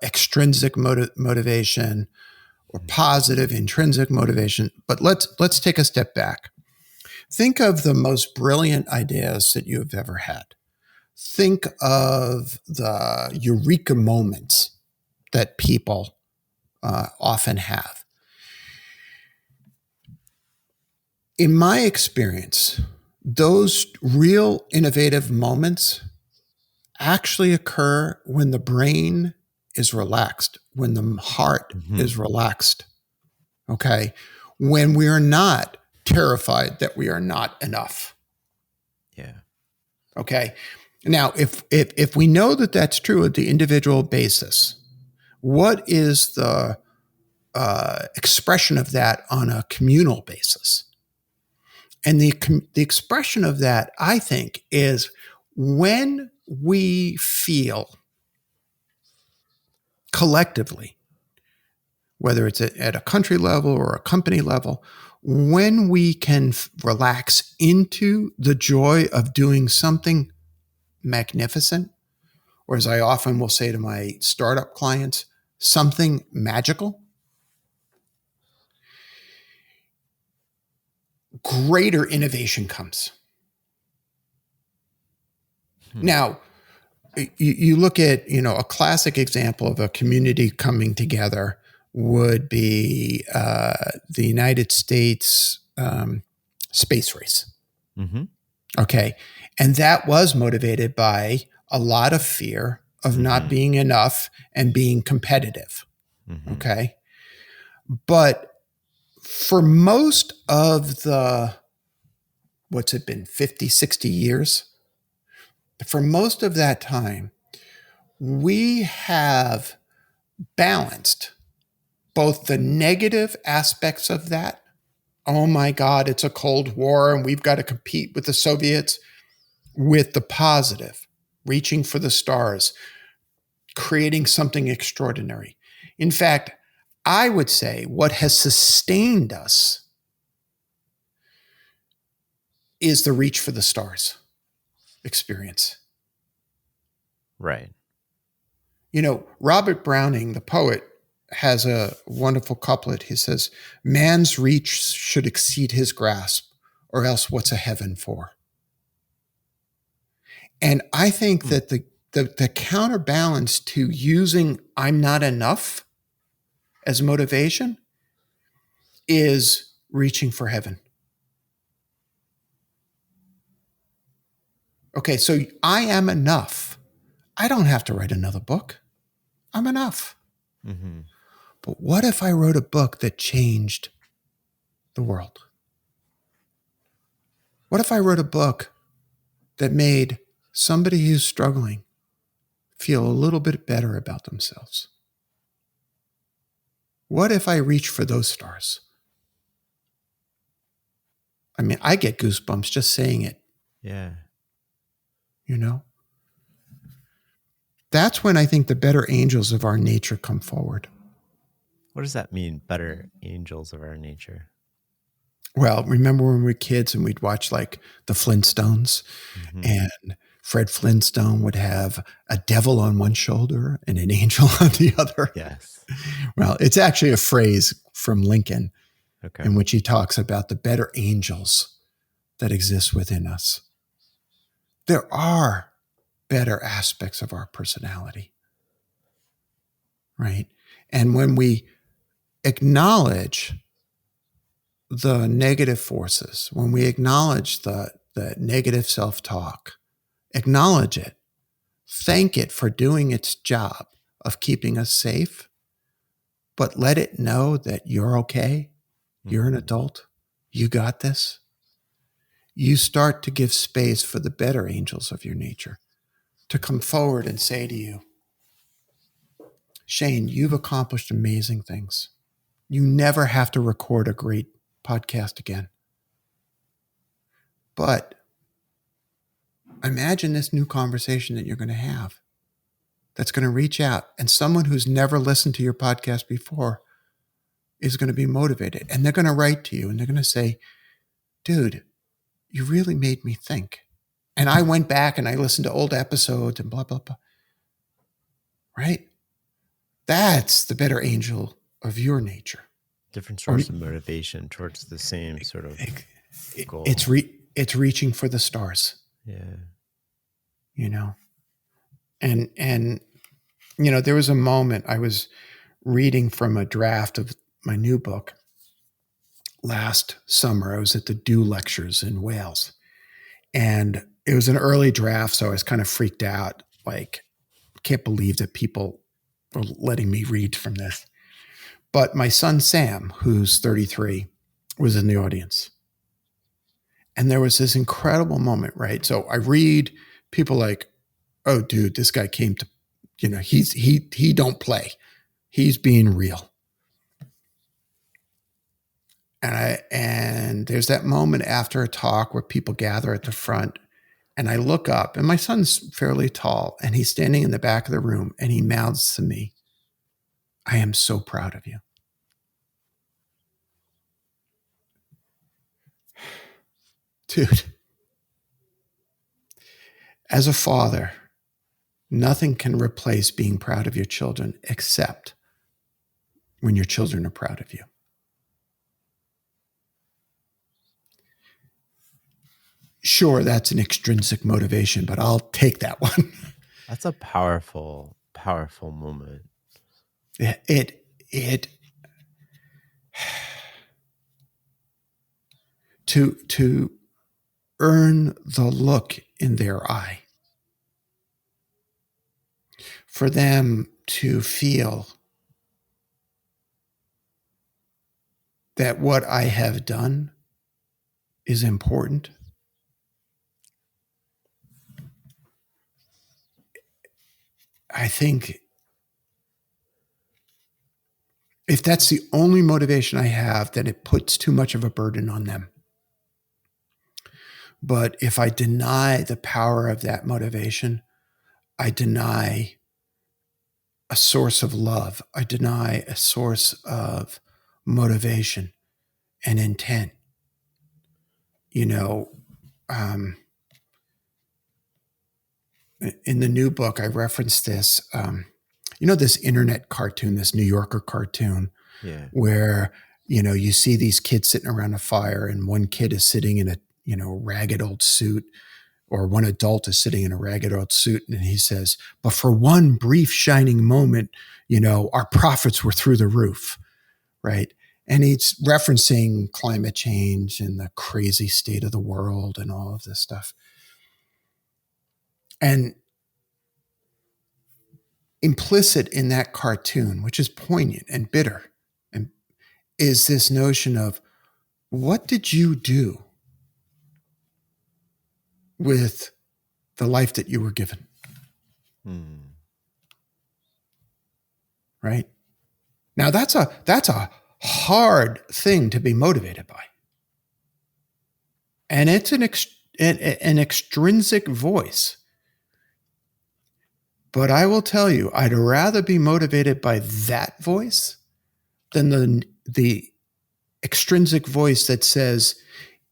A: extrinsic motivation or positive intrinsic motivation. But let's take a step back. Think of the most brilliant ideas that you've ever had. Think of the eureka moments that people often have. In my experience, those real innovative moments actually occur when the brain is relaxed, when the heart is relaxed. Okay. When we are not terrified that we are not enough.
B: Yeah.
A: Okay. Now, if we know that that's true at the individual basis, what is the expression of that on a communal basis? And the expression of that, I think, is when we feel collectively, whether it's at a country level or a company level, when we can relax into the joy of doing something magnificent, or as I often will say to my startup clients, something magical, greater innovation comes. Now, you look at, a classic example of a community coming together would be the United States space race.
B: Mm-hmm.
A: Okay. And that was motivated by a lot of fear of not being enough and being competitive.
B: Mm-hmm.
A: Okay. But for most of the, what's it been, 50, 60 years? For most of that time, we have balanced both the negative aspects of that. Oh my God, it's a Cold War and we've got to compete with the Soviets, with the positive, reaching for the stars, creating something extraordinary. In fact, I would say what has sustained us is the reach for the stars experience.
B: Right.
A: Robert Browning, the poet, has a wonderful couplet. He says, "Man's reach should exceed his grasp, or else what's a heaven for?" And I think that the counterbalance to using "I'm not enough" as motivation is reaching for heaven. Okay, so I am enough. I don't have to write another book. I'm enough.
B: Mm-hmm.
A: But what if I wrote a book that changed the world? What if I wrote a book that made somebody who's struggling feel a little bit better about themselves? What if I reach for those stars? I mean, I get goosebumps just saying it.
B: Yeah.
A: That's when I think the better angels of our nature come forward.
B: What does that mean? Better angels of our nature.
A: Well, remember when we were kids and we'd watch like the Flintstones,
B: Mm-hmm.
A: and Fred Flintstone would have a devil on one shoulder and an angel on the other?
B: Yes.
A: Well, it's actually a phrase from Lincoln
B: Okay.
A: in which he talks about the better angels that exist within us. There are better aspects of our personality, right? And when we acknowledge the negative forces, when we acknowledge the negative self-talk, acknowledge it, thank it for doing its job of keeping us safe, but let it know that you're okay, you're an
B: Mm-hmm.
A: adult, you got this. You start to give space for the better angels of your nature to come forward and say to you, Shane, you've accomplished amazing things. You never have to record a great podcast again. But imagine this new conversation that you're going to have that's going to reach out, and someone who's never listened to your podcast before is going to be motivated, and they're going to write to you and they're going to say, dude, you really made me think. And I went back and I listened to old episodes and blah, blah, blah. Right? That's the better angel of your nature.
B: Different
A: Or
B: source of motivation towards the same sort of goal.
A: it's reaching for the stars.
B: Yeah.
A: You know? And you know, there was a moment I was reading from a draft of my new book last summer. I was at the Dew Lectures in Wales. And it was an early draft, so I was kind of freaked out. Like, can't believe that people are letting me read from this. But my son Sam, who's 33, was in the audience. And there was this incredible moment, right? So I read, people like, oh, dude, this guy came to, you know, he don't play. He's being real. And there's that moment after a talk where people gather at the front, and I look up, and my son's fairly tall, and he's standing in the back of the room, and he mouths to me, I am so proud of you. Dude, as a father, nothing can replace being proud of your children except when your children are proud of you. Sure, that's an extrinsic motivation, but I'll take that one.
B: That's a powerful, powerful moment.
A: It to earn the look in their eye, for them to feel that what I have done is important. I think if that's the only motivation I have, then it puts too much of a burden on them. But if I deny the power of that motivation, I deny a source of love. I deny a source of motivation and intent. You know, in the new book, I referenced this. You know, this internet cartoon, this New Yorker cartoon,
B: Yeah.
A: where, you know, you see these kids sitting around a fire, and one kid is sitting in a, you know, ragged old suit, or one adult is sitting in a ragged old suit, and he says, but for one brief shining moment, you know, our profits were through the roof, right? And he's referencing climate change and the crazy state of the world and all of this stuff. And implicit in that cartoon, which is poignant and bitter, and is this notion of, what did you do with the life that you were given? Right? Now that's a hard thing to be motivated by. And it's an extrinsic voice. But I will tell you, I'd rather be motivated by that voice than the extrinsic voice that says,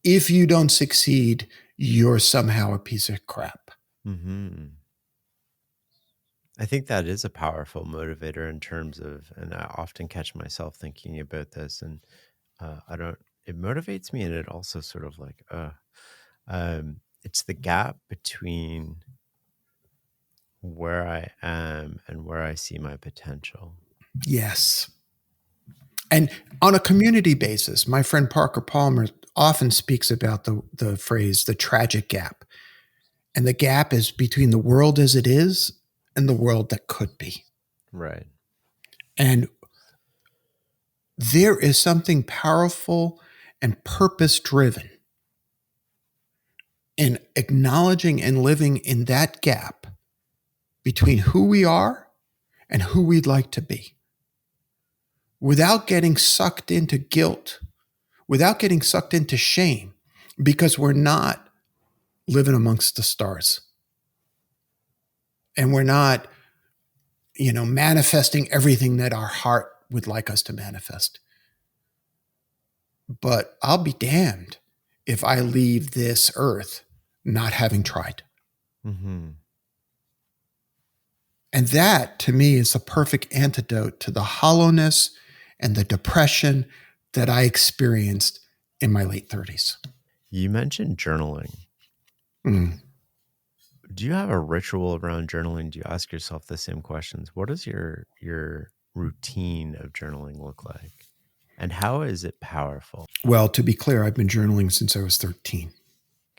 A: if you don't succeed, you're somehow a piece of crap.
B: Mm-hmm. I think that is a powerful motivator in terms of, and I often catch myself thinking about this, and it motivates me, and it also sort of like, it's the gap between where I am and where I see my potential.
A: Yes. And on a community basis, my friend Parker Palmer often speaks about the phrase, the tragic gap. And the gap is between the world as it is and the world that could be.
B: Right.
A: And there is something powerful and purpose driven in acknowledging and living in that gap between who we are and who we'd like to be without getting sucked into guilt, without getting sucked into shame, because we're not living amongst the stars. And we're not, manifesting everything that our heart would like us to manifest. But I'll be damned if I leave this earth not having tried.
B: Mm-hmm.
A: And that, to me, is the perfect antidote to the hollowness and the depression that I experienced in my late 30s.
B: You mentioned journaling.
A: Mm.
B: Do you have a ritual around journaling? Do you ask yourself the same questions? What does your routine of journaling look like? And how is it powerful?
A: Well, to be clear, I've been journaling since I was 13,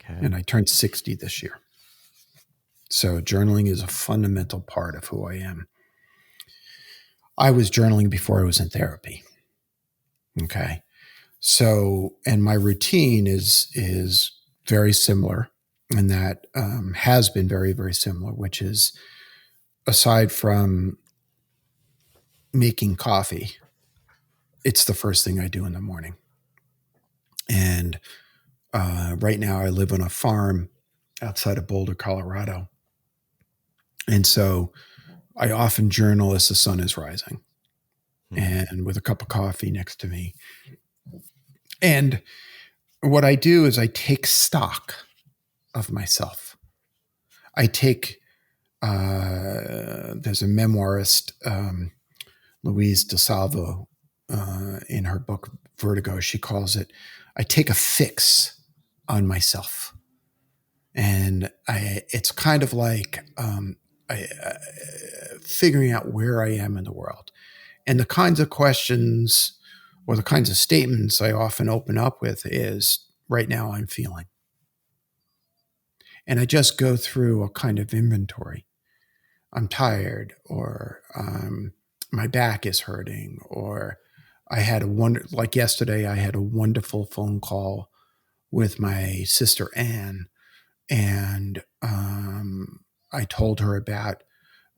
B: Okay.
A: and I turned 60 this year. So journaling is a fundamental part of who I am. I was journaling before I was in therapy. Okay. So, and my routine is very similar, and that has been very, very similar, which is aside from making coffee, it's the first thing I do in the morning. And right now I live on a farm outside of Boulder, Colorado. And so I often journal as the sun is rising and with a cup of coffee next to me. And what I do is I take stock of myself. I take, there's a memoirist, Louise DeSalvo, in her book Vertigo, she calls it, I take a fix on myself. And it's kind of like figuring out where I am in the world. And the kinds of questions or the kinds of statements I often open up with is, right now I'm feeling. And I just go through a kind of inventory. I'm tired, or my back is hurting, or I had like yesterday, I had a wonderful phone call with my sister Anne, and I told her about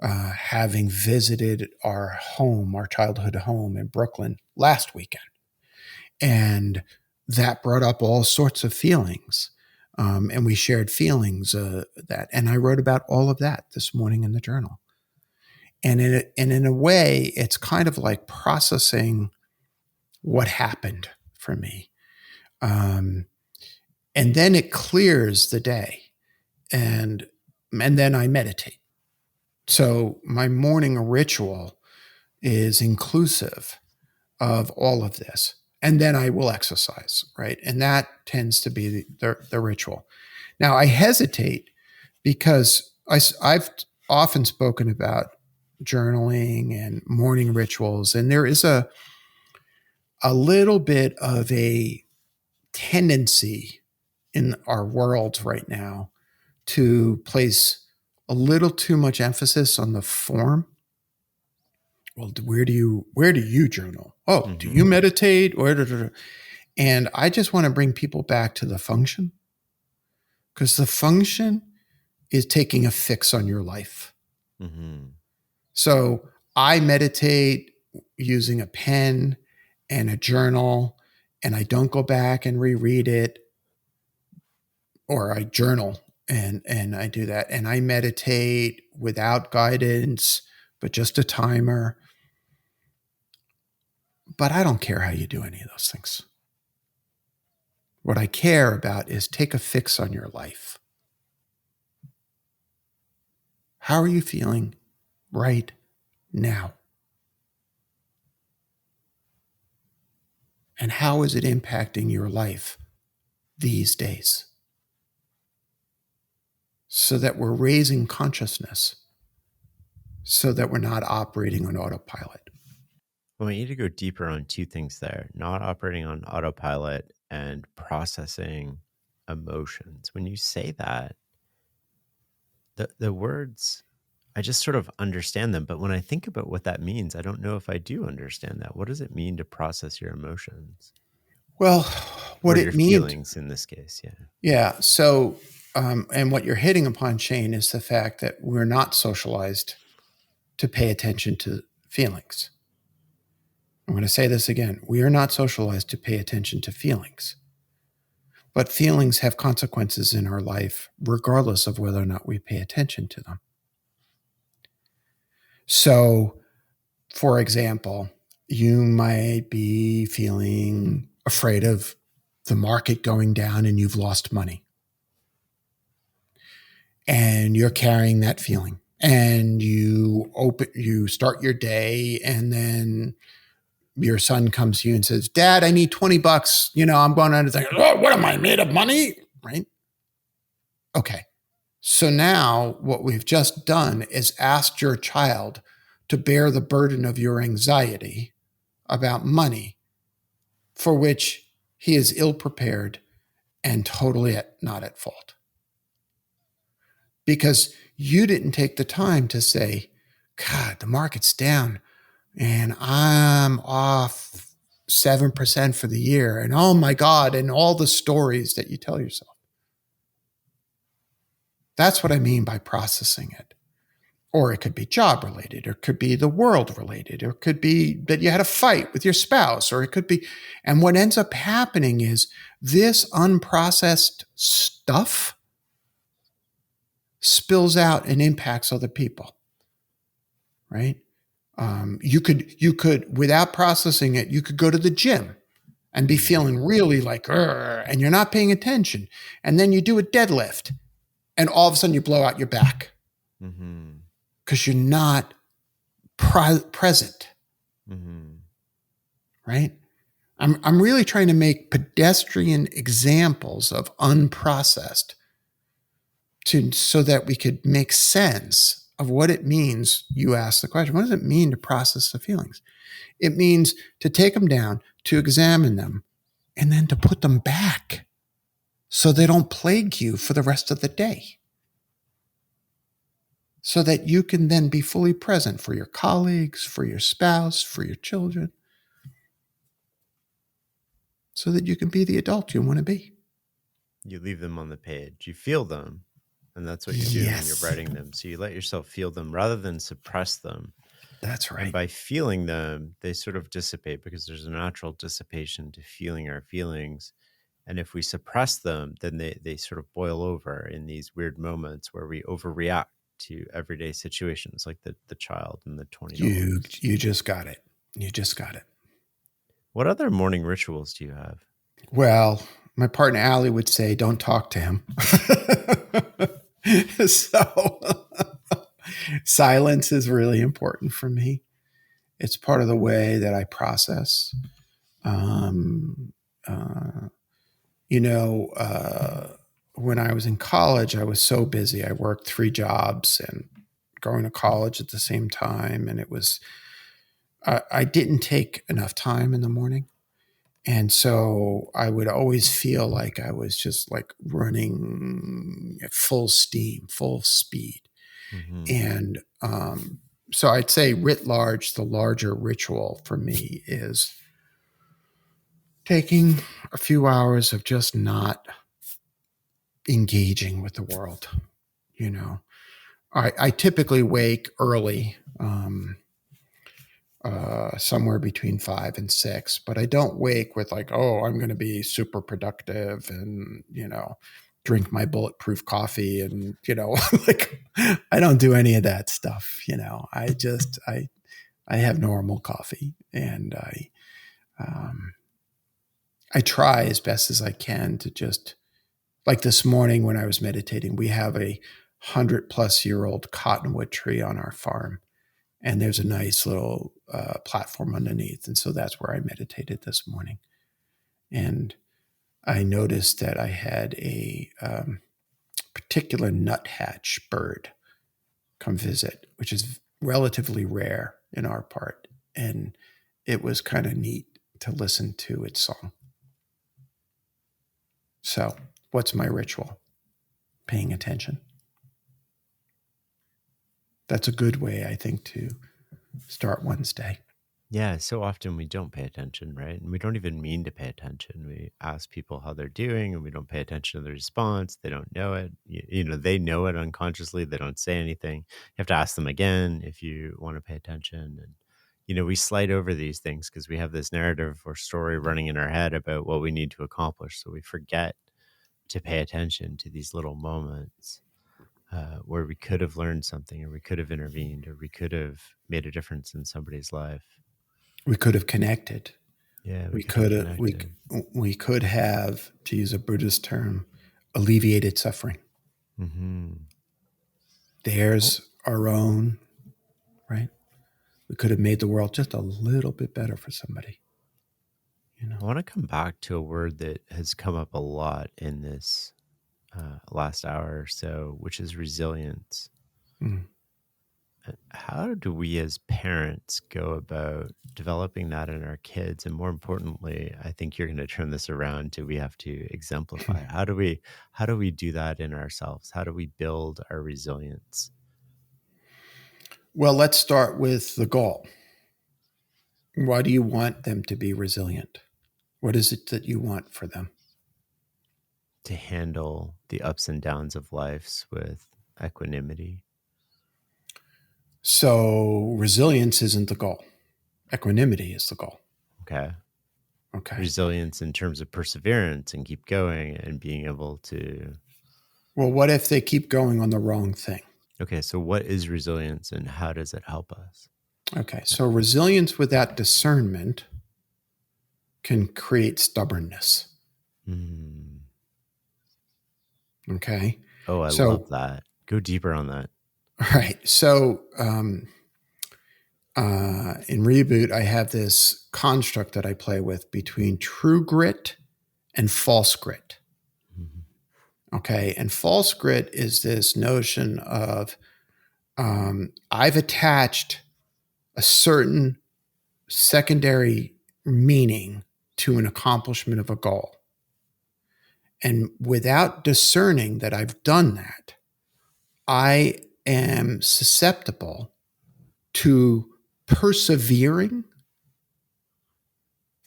A: having visited our home, our childhood home in Brooklyn last weekend. And that brought up all sorts of feelings. And we shared feelings that, and I wrote about all of that this morning in the journal. And in a way, it's kind of like processing what happened for me. And then it clears the day. And then I meditate. So my morning ritual is inclusive of all of this. And then I will exercise, right? And that tends to be the ritual. Now, I hesitate because I've often spoken about journaling and morning rituals, and there is a little bit of a tendency in our world right now to place a little too much emphasis on the form. Well, where do you journal? Oh, do you meditate? And I just want to bring people back to the function, because the function is taking a fix on your life. Mm-hmm. So I meditate using a pen and a journal, and I don't go back and reread it, or I journal and I do that. And I meditate without guidance, but just a timer. But I don't care how you do any of those things. What I care about is take a fix on your life. How are you feeling right now? And how is it impacting your life these days? So that we're raising consciousness, so that we're not operating on autopilot.
B: I want you to go deeper on two things there, not operating on autopilot and processing emotions. When you say that, the words, I just sort of understand them. But when I think about what that means, I don't know if I do understand that. What does it mean to process your emotions
A: Well, what
B: or your
A: it means,
B: feelings in this case? Yeah.
A: yeah. So, and what you're hitting upon, Shane, is the fact that we're not socialized to pay attention to feelings. I'm going to say this again. We are not socialized to pay attention to feelings, but feelings have consequences in our life, regardless of whether or not we pay attention to them. So, for example, you might be feeling afraid of the market going down and you've lost money. And you're carrying that feeling. And you start your day, and then your son comes to you and says, "Dad, I need $20. I'm going on to think, oh, what am I, made of money?" Right? Okay. So now what we've just done is asked your child to bear the burden of your anxiety about money, for which he is ill prepared and totally not at fault. Because you didn't take the time to say, God, the market's down and I'm off 7% for the year. And oh my God, and all the stories that you tell yourself. That's what I mean by processing it. Or it could be job related, or it could be the world related, or it could be that you had a fight with your spouse, or it could be. And what ends up happening is this unprocessed stuff spills out and impacts other people, right? You could, without processing it, you could go to the gym and be feeling really like, and you're not paying attention. And then you do a deadlift and all of a sudden you blow out your back because you're not present, right? I'm really trying to make pedestrian examples of unprocessed so that we could make sense of what it means. You ask the question, what does it mean to process the feelings? It means to take them down, to examine them, and then to put them back so they don't plague you for the rest of the day. So that you can then be fully present for your colleagues, for your spouse, for your children, so that you can be the adult you want to be.
B: You leave them on the page, you feel them, and that's what you do when you're writing them. So you let yourself feel them rather than suppress them.
A: That's right.
B: And by feeling them, they sort of dissipate because there's a natural dissipation to feeling our feelings. And if we suppress them, then they sort of boil over in these weird moments where we overreact to everyday situations like the child and the $20.
A: You just got it. You just got it.
B: What other morning rituals do you have?
A: Well, my partner Allie would say, don't talk to him. So silence is really important for me. It's part of the way that I process. When I was in college, I was so busy. I worked 3 jobs and going to college at the same time. And I didn't take enough time in the morning. And so I would always feel like I was just like running at full steam, full speed. And so I'd say writ large, the larger ritual for me is taking a few hours of just not engaging with the world. I typically wake early, somewhere between 5 and 6, but I don't wake with like, oh, I'm going to be super productive and, drink my bulletproof coffee and, like I don't do any of that stuff. I have normal coffee and I try as best as I can to just, like this morning when I was meditating, we have a 100-plus-year-old cottonwood tree on our farm, and there's a nice little platform underneath. And so that's where I meditated this morning. And I noticed that I had a particular nuthatch bird come visit, which is relatively rare in our part. And it was kind of neat to listen to its song. So, what's my ritual? Paying attention. That's a good way, I think, to start one's day.
B: Yeah, so often we don't pay attention, right? And we don't even mean to pay attention. We ask people how they're doing and we don't pay attention to the response. They don't know it. They know it unconsciously. They don't say anything. You have to ask them again if you want to pay attention. And, we slide over these things because we have this narrative or story running in our head about what we need to accomplish. So we forget to pay attention to these little moments where we could have learned something, or we could have intervened, or we could have made a difference in somebody's life.
A: We could have connected.
B: Yeah,
A: we could have, to use a Buddhist term, alleviated suffering.
B: Mm-hmm.
A: Theirs, our own, right? We could have made the world just a little bit better for somebody.
B: I want to come back to a word that has come up a lot in this last hour or so, which is resilience.
A: Mm.
B: How do we as parents go about developing that in our kids? And more importantly, I think you're going to turn this around to we have to exemplify. How do we do that in ourselves? How do we build our resilience?
A: Well, let's start with the goal. Why do you want them to be resilient? What is it that you want for them?
B: To handle the ups and downs of life with equanimity.
A: So resilience isn't the goal. Equanimity is the goal.
B: Okay.
A: Okay.
B: Resilience in terms of perseverance and keep going and being able to.
A: Well, what if they keep going on the wrong thing?
B: Okay. So what is resilience and how does it help us?
A: Okay. So resilience without discernment can create stubbornness.
B: Mm.
A: Okay.
B: Oh, I love that. Go deeper on that.
A: Right. So in Reboot, I have this construct that I play with between true grit and false grit. Mm-hmm. Okay. And false grit is this notion of I've attached a certain secondary meaning to an accomplishment of a goal. And without discerning that I've done that, I am susceptible to persevering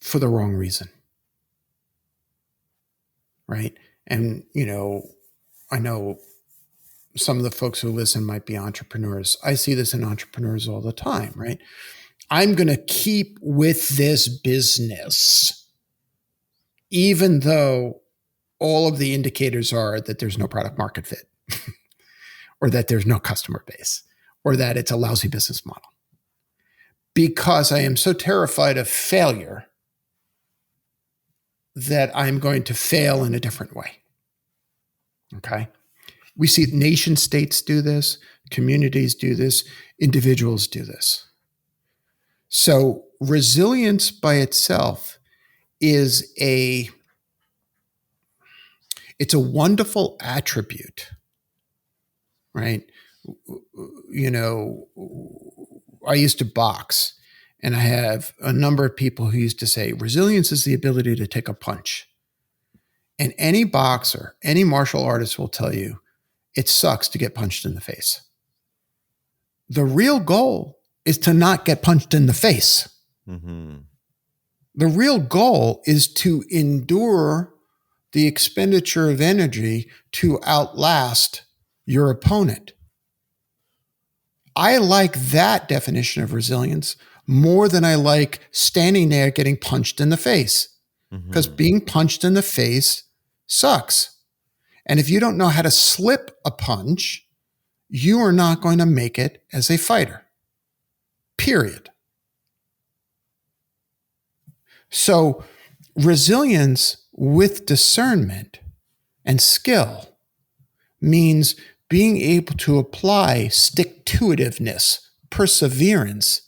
A: for the wrong reason. Right. And, I know some of the folks who listen might be entrepreneurs. I see this in entrepreneurs all the time, right? I'm going to keep with this business, even though all of the indicators are that there's no product market fit or that there's no customer base or that it's a lousy business model. Because I am so terrified of failure that I'm going to fail in a different way. Okay. We see nation states do this, communities do this, individuals do this. So resilience by itself is it's a wonderful attribute, right? I used to box, and I have a number of people who used to say resilience is the ability to take a punch. And any boxer, any martial artist will tell you it sucks to get punched in the face. The real goal is to not get punched in the face. Mm-hmm. The real goal is to endure the expenditure of energy to outlast your opponent. I like that definition of resilience more than I like standing there getting punched in the face, because being punched in the face sucks. And if you don't know how to slip a punch, you are not going to make it as a fighter. Period. So, resilience with discernment and skill means being able to apply stick to itiveness, perseverance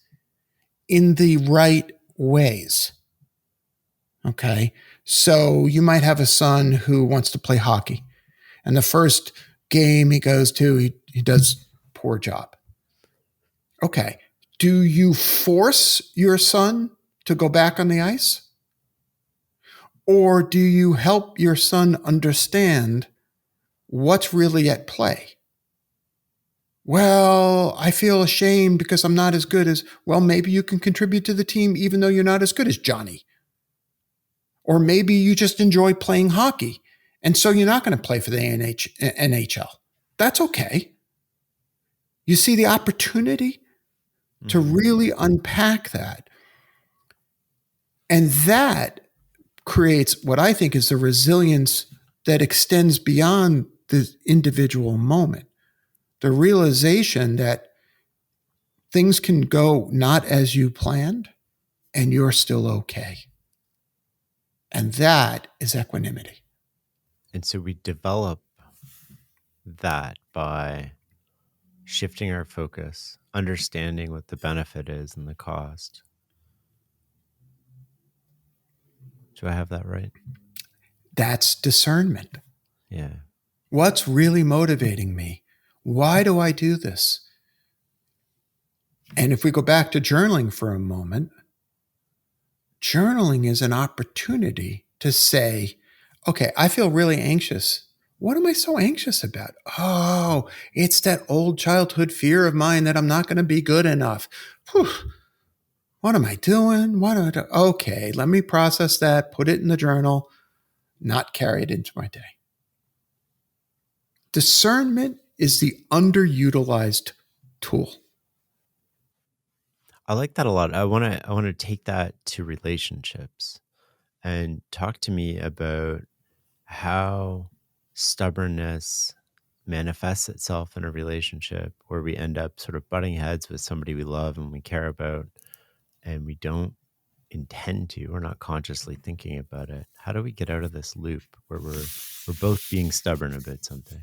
A: in the right ways. Okay. So you might have a son who wants to play hockey, and the first game he goes to, he does a poor job. Okay. Do you force your son to go back on the ice? Or do you help your son understand what's really at play? Well, I feel ashamed because I'm not as good as, well, maybe you can contribute to the team even though you're not as good as Johnny. Or maybe you just enjoy playing hockey. And so you're not going to play for the NHL. That's okay. You see the opportunity to really unpack that. And that creates what I think is the resilience that extends beyond the individual moment. The realization that things can go not as you planned and you're still okay. And that is equanimity.
B: And so we develop that by shifting our focus, understanding what the benefit is and the cost. Do I have that right?
A: That's discernment.
B: Yeah.
A: What's really motivating me? Why do I do this? And if we go back to journaling for a moment, journaling is an opportunity to say, okay, I feel really anxious. What am I so anxious about? Oh, it's that old childhood fear of mine that I'm not going to be good enough. Whew. What am I doing? What am I doing? Okay, let me process that, put it in the journal, not carry it into my day. Discernment is the underutilized tool.
B: I like that a lot. I want to take that to relationships and talk to me about how stubbornness manifests itself in a relationship where we end up sort of butting heads with somebody we love and we care about, and we don't intend to, we're not consciously thinking about it. How do we get out of this loop where we're both being stubborn about something?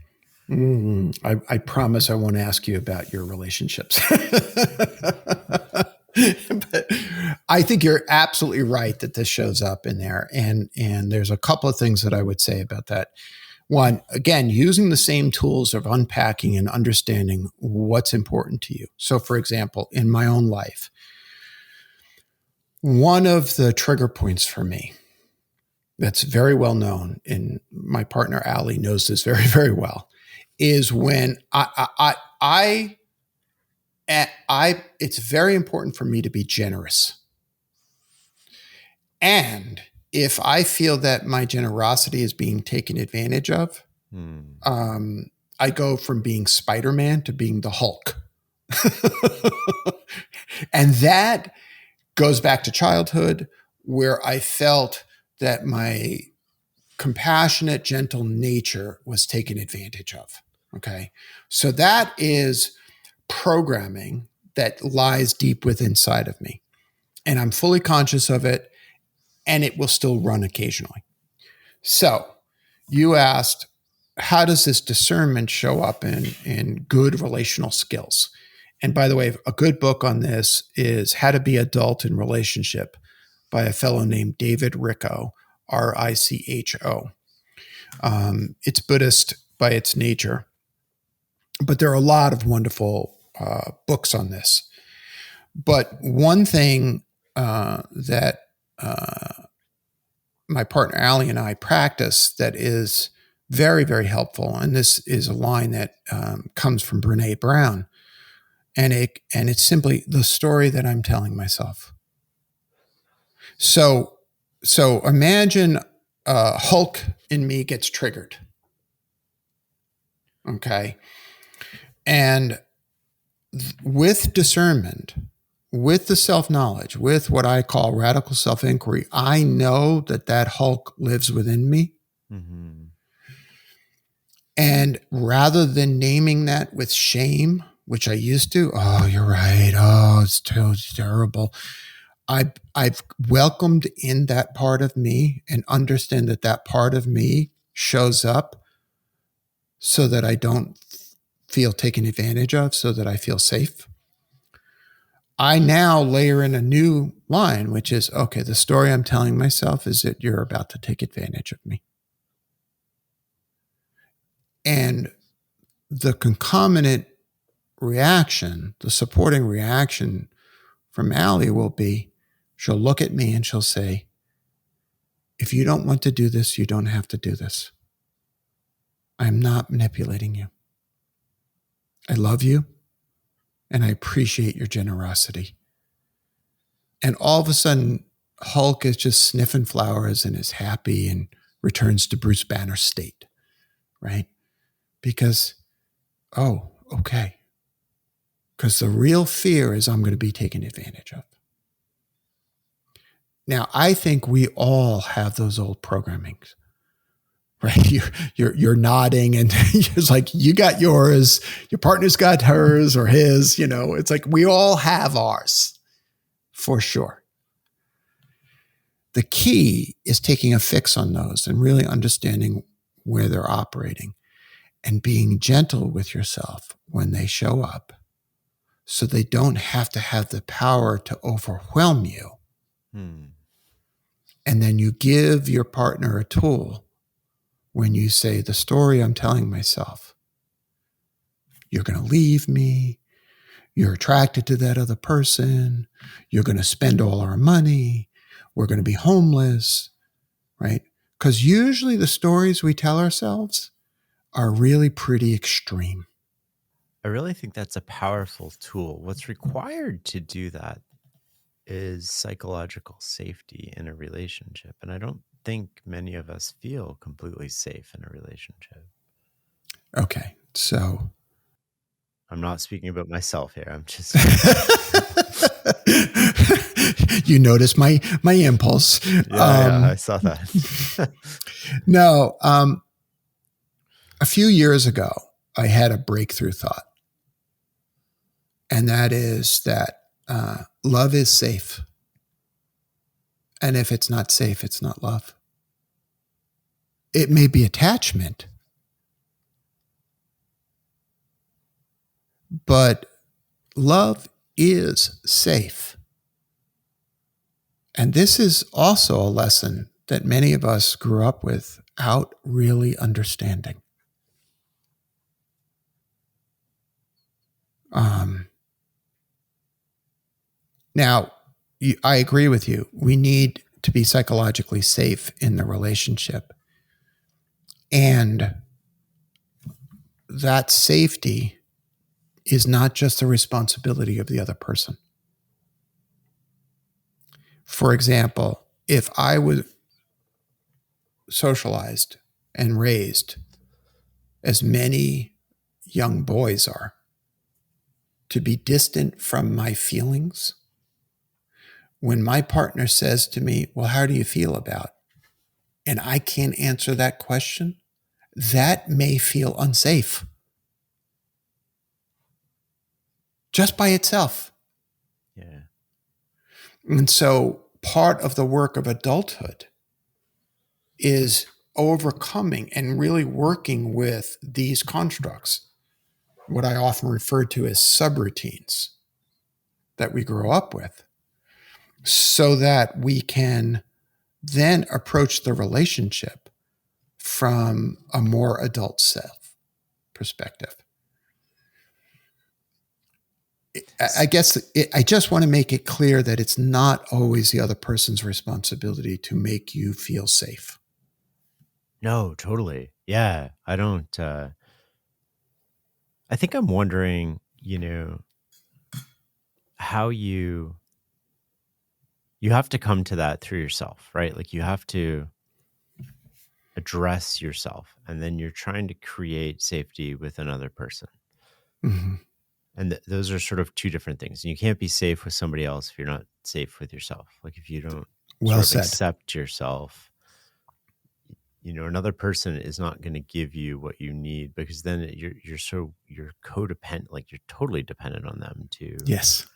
A: I promise I won't ask you about your relationships. But I think you're absolutely right that this shows up in there. And there's a couple of things that I would say about that. One, again, using the same tools of unpacking and understanding what's important to you. So, for example, in my own life, one of the trigger points for me that's very well known, and my partner, Allie, knows this very, very well, is when it's very important for me to be generous. And if I feel that my generosity is being taken advantage of, I go from being Spider-Man to being the Hulk. And that goes back to childhood, where I felt that my compassionate, gentle nature was taken advantage of. Okay. So that is programming that lies deep within inside of me. And I'm fully conscious of it, and it will still run occasionally. So you asked, how does this discernment show up in good relational skills? And by the way, a good book on this is How to Be Adult in Relationship by a fellow named David Richo, Richo. It's Buddhist by its nature, but there are a lot of wonderful books on this. But one thing that my partner Allie and I practice that is very, very helpful, and this is a line that comes from Brene Brown, and it's simply the story that I'm telling myself. So imagine Hulk in me gets triggered. Okay. And with discernment, with the self-knowledge, with what I call radical self-inquiry, I know that Hulk lives within me. Mm-hmm. And rather than naming that with shame, which I used to, oh, you're right. Oh, it's terrible. I've welcomed in that part of me and understand that that part of me shows up so that I don't feel taken advantage of, so that I feel safe. I now layer in a new line, which is, okay, the story I'm telling myself is that you're about to take advantage of me. And the concomitant reaction, the supporting reaction from Allie will be, she'll look at me and she'll say, if you don't want to do this, you don't have to do this. I'm not manipulating you. I love you and I appreciate your generosity. And all of a sudden, Hulk is just sniffing flowers and is happy and returns to Bruce Banner's state, right? Because, oh, okay. Because the real fear is I'm going to be taken advantage of. Now, I think we all have those old programmings, right? You're nodding and it's like, you got yours, your partner's got hers or his, it's like we all have ours for sure. The key is taking a fix on those and really understanding where they're operating and being gentle with yourself when they show up so they don't have to have the power to overwhelm you. And then you give your partner a tool when you say, the story I'm telling myself, you're going to leave me, you're attracted to that other person, you're going to spend all our money, we're going to be homeless, right? Because usually the stories we tell ourselves are really pretty extreme.
B: I really think that's a powerful tool. What's required to do that is psychological safety in a relationship. And I don't think many of us feel completely safe in a relationship.
A: Okay, so
B: I'm not speaking about myself here. I'm just
A: you notice my impulse.
B: Yeah, I saw that.
A: No, a few years ago, I had a breakthrough thought, and that is that love is safe, and if it's not safe, it's not love. It may be attachment, but love is safe. And this is also a lesson that many of us grew up without really understanding. Now, I agree with you. We need to be psychologically safe in the relationship. And that safety is not just the responsibility of the other person. For example, if I was socialized and raised as many young boys are to be distant from my feelings, when my partner says to me, well, how do you feel about? And I can't answer that question, that may feel unsafe just by itself.
B: Yeah.
A: And so part of the work of adulthood is overcoming and really working with these constructs, what I often refer to as subroutines that we grow up with, so that we can then approach the relationship from a more adult self perspective. I guess I just want to make it clear that it's not always the other person's responsibility to make you feel safe.
B: No, totally. Yeah. I don't, I think I'm wondering, how you have to come to that through yourself, right? Like you have to address yourself and then you're trying to create safety with another person.
A: Mm-hmm.
B: And those are sort of two different things. And you can't be safe with somebody else if you're not safe with yourself. Like if you don't
A: Well
B: sort of
A: said.
B: accept yourself, another person is not going to give you what you need, because then you're codependent, like you're totally dependent on them to
A: Yes.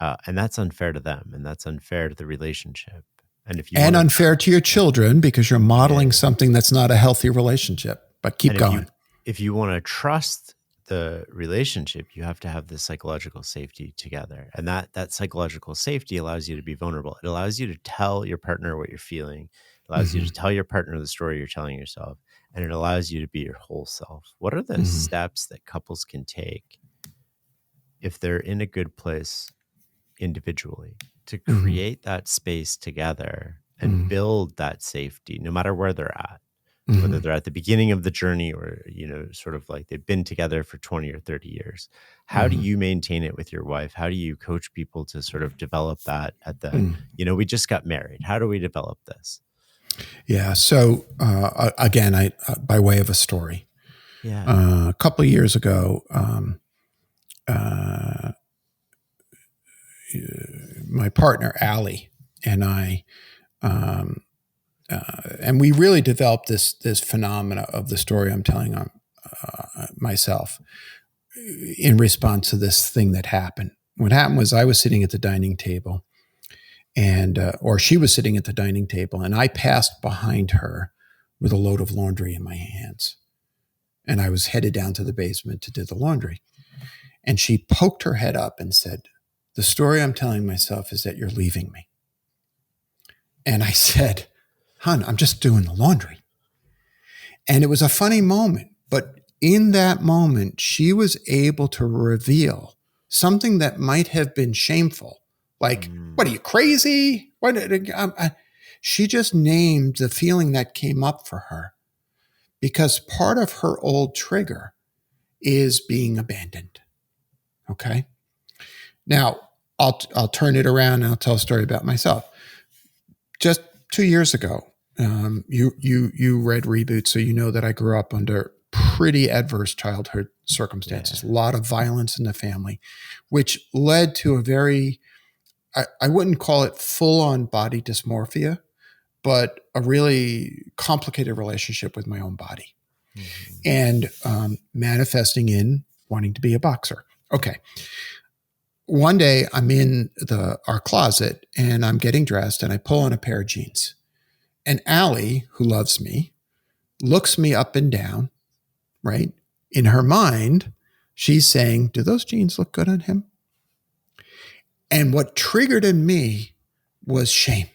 B: And that's unfair to them, and that's unfair to the relationship. And if you
A: And
B: want to,
A: unfair to your children because you're
B: it
A: modeling
B: is.
A: something that's not a healthy relationship. But keep
B: And
A: going.
B: if you want to trust the relationship, you have to have this psychological safety together. And that psychological safety allows you to be vulnerable. It allows you to tell your partner what you're feeling. It allows you
A: Mm-hmm.
B: to tell your partner the story you're telling yourself. And it allows you to be your whole self. What are the
A: Mm-hmm.
B: steps that couples can take if they're in a good place individually to
A: Mm-hmm.
B: create that space together and
A: Mm-hmm.
B: build that safety no matter where they're at, whether
A: Mm-hmm.
B: they're at the beginning of the journey or, sort of like they've been together for 20 or 30 years? How do
A: Mm-hmm.
B: you maintain it with your wife? How do you coach people to sort of develop that at the,
A: Mm-hmm.
B: we just got married. How do we develop this?
A: Yeah. So again, I by way of a story,
B: Yeah.
A: a couple of years ago, uh, my partner Allie and I, um, and we really developed this phenomena of the story I'm telling on myself in response to this thing that happened. What happened was I was sitting at the dining table, and or she was sitting at the dining table, and I passed behind her with a load of laundry in my hands, and I was headed down to the basement to do the laundry. And she poked her head up and said, "The story I'm telling myself is that you're leaving me." And I said, "Hun, I'm just doing the laundry." And it was a funny moment, but in that moment, she was able to reveal something that might have been shameful. Like, what are
B: Mm.
A: you, crazy? What? She just named the feeling that came up for her because part of her old trigger is being abandoned. Okay. Now, I'll turn it around and I'll tell a story about myself. Just 2 years ago, you read Reboot, so you know that I grew up under pretty adverse childhood circumstances.
B: Yeah.
A: A lot of violence in the family, which led to a very I wouldn't call it full on body dysmorphia, but a really complicated relationship with my own body
B: Mhm.
A: and manifesting in wanting to be a boxer. Okay. One day I'm in our closet and I'm getting dressed and I pull on a pair of jeans. And Allie, who loves me, looks me up and down, right? In her mind, she's saying, "Do those jeans look good on him?" And what triggered in me was shame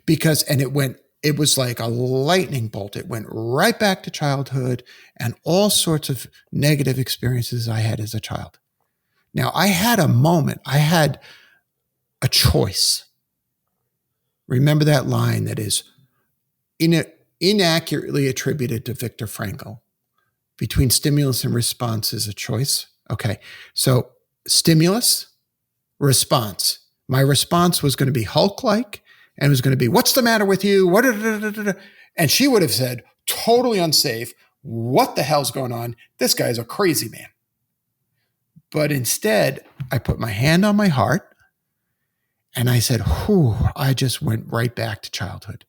A: because, and it was like a lightning bolt. It went right back to childhood and all sorts of negative experiences I had as a child. Now, I had a moment, I had a choice. Remember that line that is inaccurately attributed to Viktor Frankl: between stimulus and response is a choice. Okay. So stimulus, response. My response was going to be Hulk like and it was going to be, "What's the matter with you? What?" And she would have said, totally unsafe, "What the hell's going on? This guy's a crazy man." But instead, I put my hand on my heart and I said, "Whew," I just went right back to childhood.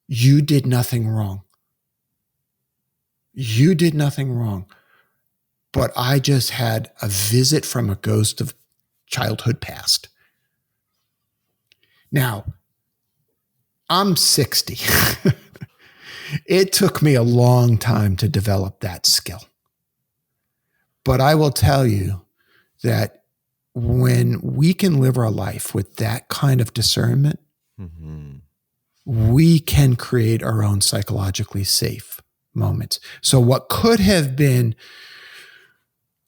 A: You did nothing wrong. You did nothing wrong. But I just had a visit from a ghost of childhood past. Now, I'm 60. It took me a long time to develop that skill. But I will tell you that when we can live our life with that kind of discernment,
B: Mhm.
A: we can create our own psychologically safe moments. So, what could have been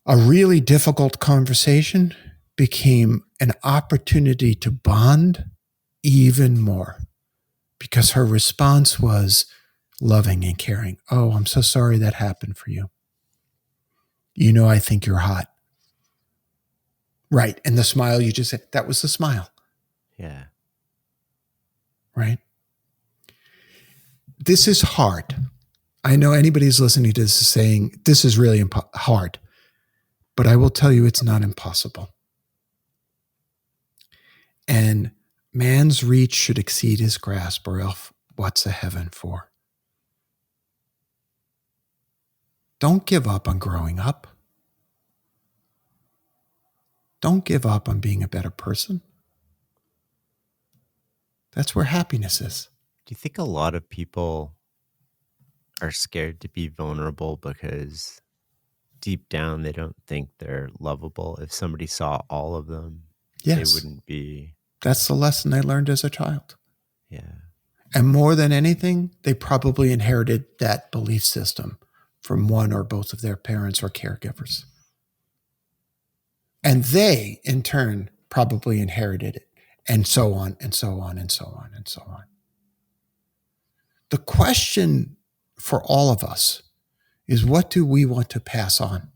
A: a really difficult conversation became an opportunity to bond even more because her response was loving and caring. "Oh, I'm so sorry that happened for you. You know, I think you're hot." Right. And the smile you just said, that was the smile,
B: Yeah.
A: right? This is hard. I know anybody who's listening to this is saying this is really hard, but I will tell you it's not impossible. And man's reach should exceed his grasp, or else what's a heaven for? Don't give up on growing up. Don't give up on being a better person. That's where happiness is.
B: Do you think a lot of people are scared to be vulnerable because deep down they don't think they're lovable? If somebody saw all of them, they
A: Yes,
B: wouldn't be.
A: that's the lesson they learned as a child.
B: Yeah.
A: And more than anything, they probably inherited that belief system from one or both of their parents or caregivers. And they, in turn, probably inherited it, and so on, and so on, and so on, and so on. The question for all of us is, what do we want to pass on?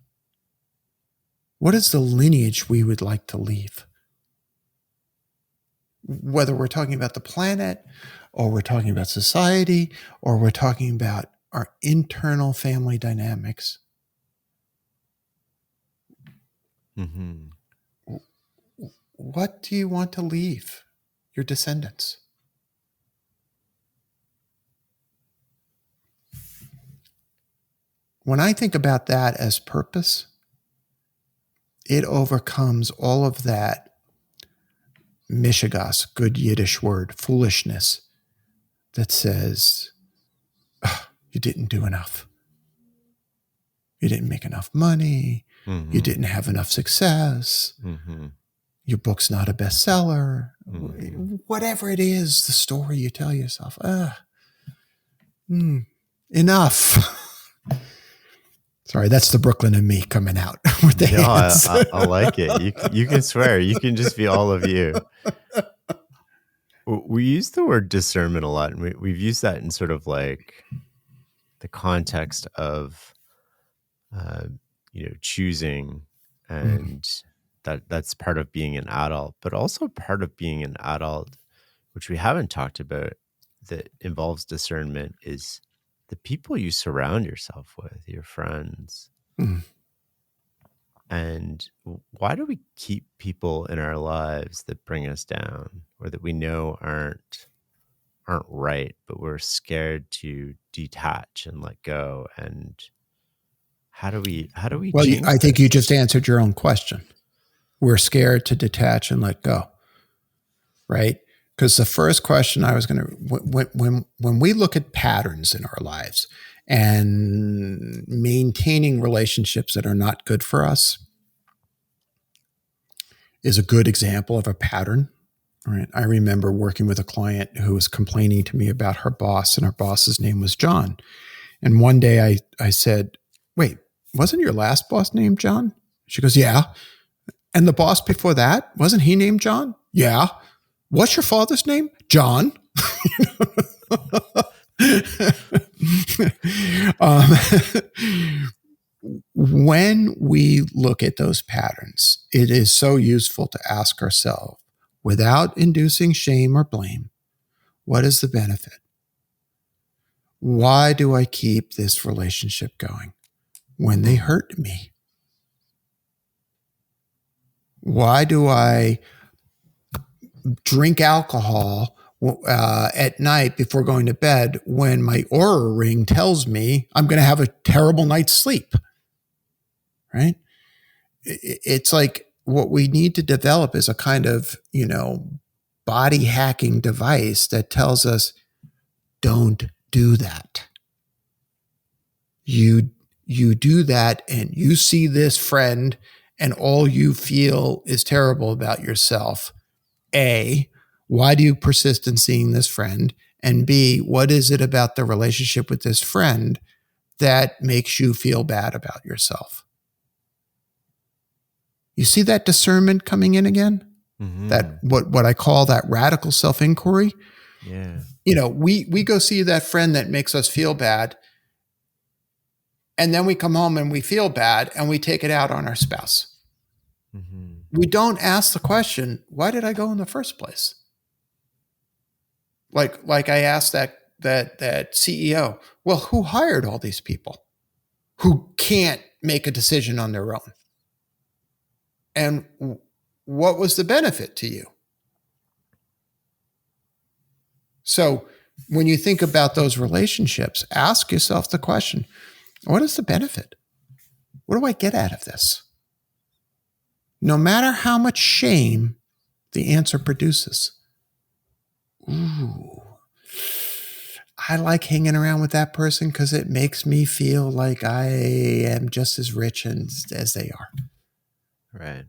A: What is the lineage we would like to leave? Whether we're talking about the planet, or we're talking about society, or we're talking about our internal family dynamics.
B: Mm-hmm.
A: What do you want to leave your descendants? When I think about that as purpose, it overcomes all of that mishigas, good Yiddish word, foolishness that says, oh, you didn't do enough. You didn't make enough money.
B: Mm-hmm.
A: You didn't have enough success.
B: Mm-hmm.
A: Your book's not a bestseller.
B: Mm-hmm.
A: Whatever it is, the story you tell yourself, enough. Sorry, that's the Brooklyn and me coming out with the hands.
B: I like it. You can swear. You can just be all of you. We use the word discernment a lot, and we've used that in sort of like the context of, choosing, and that's part of being an adult, but also part of being an adult, which we haven't talked about, that involves discernment, is the people you surround yourself with, your friends. And why do we keep people in our lives that bring us down, or that we know aren't right, but we're scared to detach and let go? And how do we
A: Well,
B: change
A: I think
B: this?
A: you just answered your own question. We're scared to detach and let go, right? Because the first question I was going to, when we look at patterns in our lives and maintaining relationships that are not good for us is a good example of a pattern. Right. I remember working with a client who was complaining to me about her boss, and her boss's name was John. And one day I said, wait, wasn't your last boss named John? She goes, yeah. And the boss before that, wasn't he named John? Yeah. What's your father's name? John. When we look at those patterns, it is so useful to ask ourselves, without inducing shame or blame, what is the benefit? Why do I keep this relationship going when they hurt me? Why do I drink alcohol at night before going to bed when my Oura ring tells me I'm going to have a terrible night's sleep? Right? It's like what we need to develop is a kind of, body hacking device that tells us, don't do that. You do that and you see this friend and all you feel is terrible about yourself. A, why do you persist in seeing this friend? And B, what is it about the relationship with this friend that makes you feel bad about yourself? You see that discernment coming in again? Mm-hmm. That what I call that radical self-inquiry.
B: Yeah.
A: We go see that friend that makes us feel bad, and then we come home and we feel bad and we take it out on our spouse. Mm-hmm. We don't ask the question, why did I go in the first place? Like I asked that CEO, well, who hired all these people who can't make a decision on their own? And what was the benefit to you? So when you think about those relationships, ask yourself the question, what is the benefit? What do I get out of this? no matter how much shame the answer produces. Ooh, I like hanging around with that person because it makes me feel like I am just as rich as they are.
B: Right.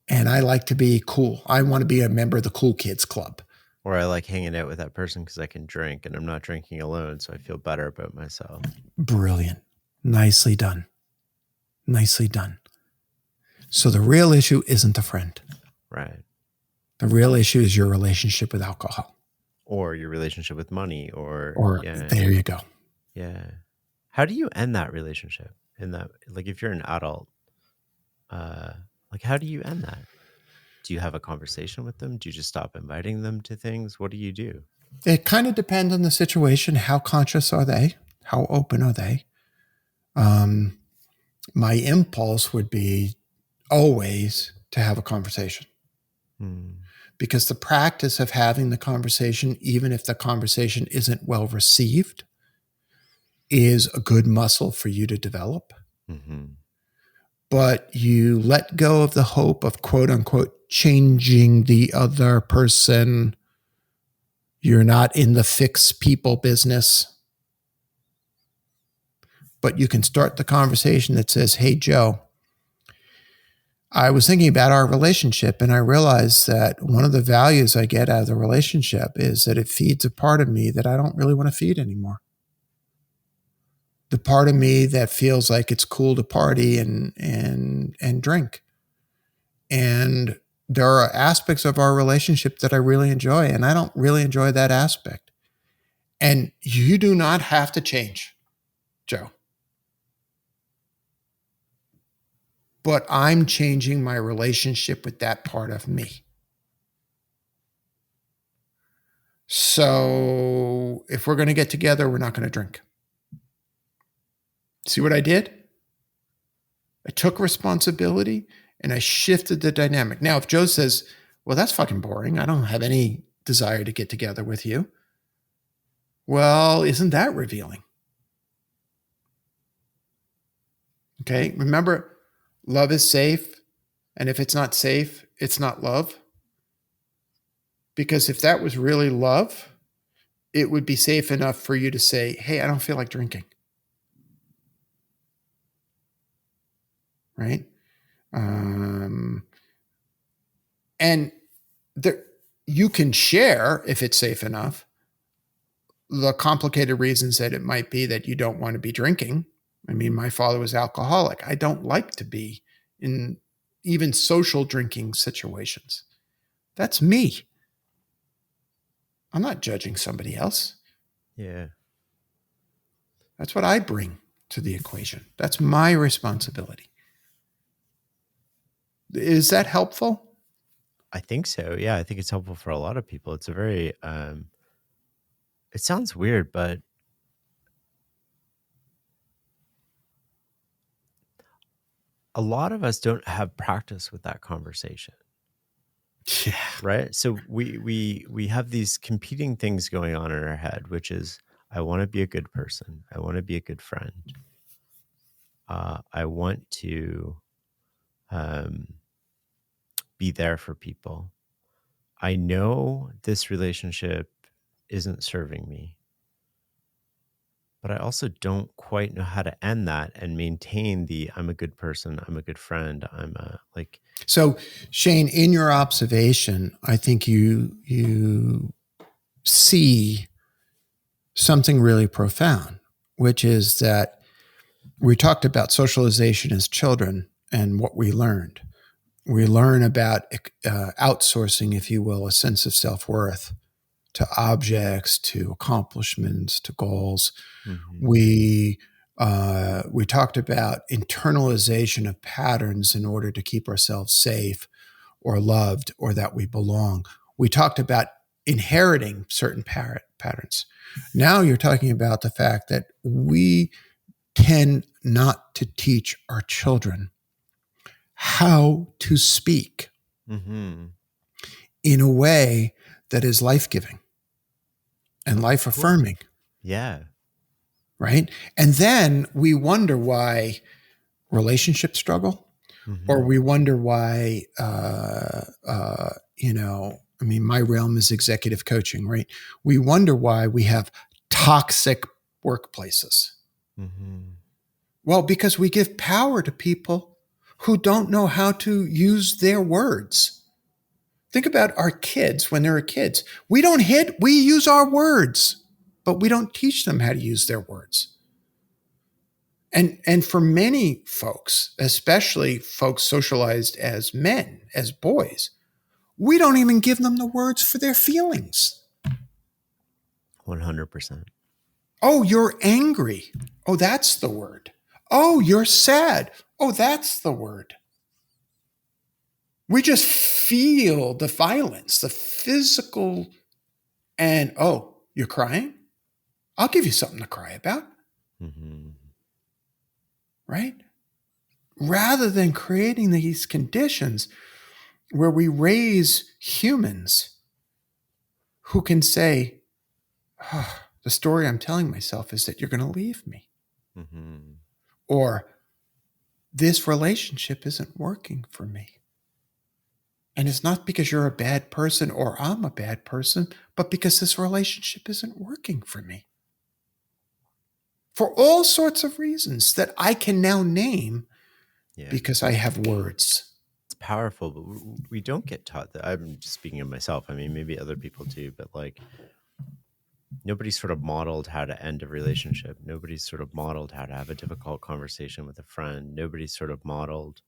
A: And I like to be cool. I want to be a member of the cool kids club.
B: Or I like hanging out with that person because I can drink and I'm not drinking alone, so I feel better about myself.
A: Brilliant. Nicely done. Nicely done. So the real issue isn't a friend.
B: Right.
A: The real issue is your relationship with alcohol.
B: Or your relationship with money,
A: Or
B: yeah.
A: there you go.
B: Yeah. How do you end that relationship? In that, like, if you're an adult, like, how do you end that? Do you have a conversation with them? Do you just stop inviting them to things? What do you do?
A: It kind of depends on the situation. How conscious are they? How open are they? My impulse would be always to have a conversation. Because the practice of having the conversation, even if the conversation isn't well received, is a good muscle for you to develop. But you let go of the hope of quote unquote changing the other person. You're not in the fix people business. But you can start the conversation that says, hey, Joe, I was thinking about our relationship and I realized that one of the values I get out of the relationship is that it feeds a part of me that I don't really want to feed anymore. The part of me that feels like it's cool to party and drink. And there are aspects of our relationship that I really enjoy, and I don't really enjoy that aspect. And you do not have to change, Joe. But I'm changing my relationship with that part of me. So if we're going to get together, we're not going to drink. See what I did? I took responsibility and I shifted the dynamic. Now, if Joe says, well, that's fucking boring, I don't have any desire to get together with you. Well, isn't that revealing? Okay. Remember, love is safe. And if it's not safe, it's not love. Because if that was really love, it would be safe enough for you to say, hey, I don't feel like drinking. Right? And there, you can share, if it's safe enough, the complicated reasons that it might be that you don't want to be drinking. I mean, my father was alcoholic. I don't like to be in even social drinking situations. That's me. I'm not judging somebody else.
B: Yeah.
A: That's what I bring to the equation. That's my responsibility. Is that helpful?
B: I think so. Yeah, I think it's helpful for a lot of people. It's a very it sounds weird, but a lot of us don't have practice with that conversation.
A: Yeah.
B: Right? So we have these competing things going on in our head, which is I want to be a good person. I want to be a good friend. I want to be there for people. I know this relationship isn't serving me, but I also don't quite know how to end that and maintain the I'm a good person, I'm a good friend, I'm a like.
A: So, Shane, in your observation, I think you see something really profound, which is that we talked about socialization as children and what we learned. We learn about outsourcing, if you will, a sense of self-worth to objects, to accomplishments, to goals. We talked about internalization of patterns in order to keep ourselves safe or loved or that we belong. We talked about inheriting certain patterns. Now you're talking about the fact that we tend not to teach our children how to speak in a way that is life-giving and life-affirming.
B: Yeah.
A: Right? And then we wonder why relationships struggle. Or
B: Mhm.
A: we wonder why, I mean, my realm is executive coaching, right? We wonder why we have toxic workplaces.
B: Mhm.
A: Well, because we give power to people who don't know how to use their words. Think about our kids when they're kids. We don't hit, we use our words, but we don't teach them how to use their words. And for many folks, especially folks socialized as men, as boys, we don't even give them the words for their feelings.
B: 100%.
A: Oh, you're angry. Oh, that's the word. Oh, you're sad. Oh, that's the word. We just feel the violence, the physical, and oh, you're crying? I'll give you something to cry about,
B: Mhm.
A: right? Rather than creating these conditions where we raise humans who can say, oh, the story I'm telling myself is that you're going to leave me,
B: Mhm.
A: or this relationship isn't working for me. And it's not because you're a bad person or I'm a bad person, but because this relationship isn't working for me. For all sorts of reasons that I can now name
B: Yeah.
A: because I have words.
B: It's powerful, but we don't get taught that. I'm just speaking of myself. I mean, maybe other people do, but like nobody's sort of modeled how to end a relationship. Nobody's sort of modeled how to have a difficult conversation with a friend. Nobody's sort of modeled.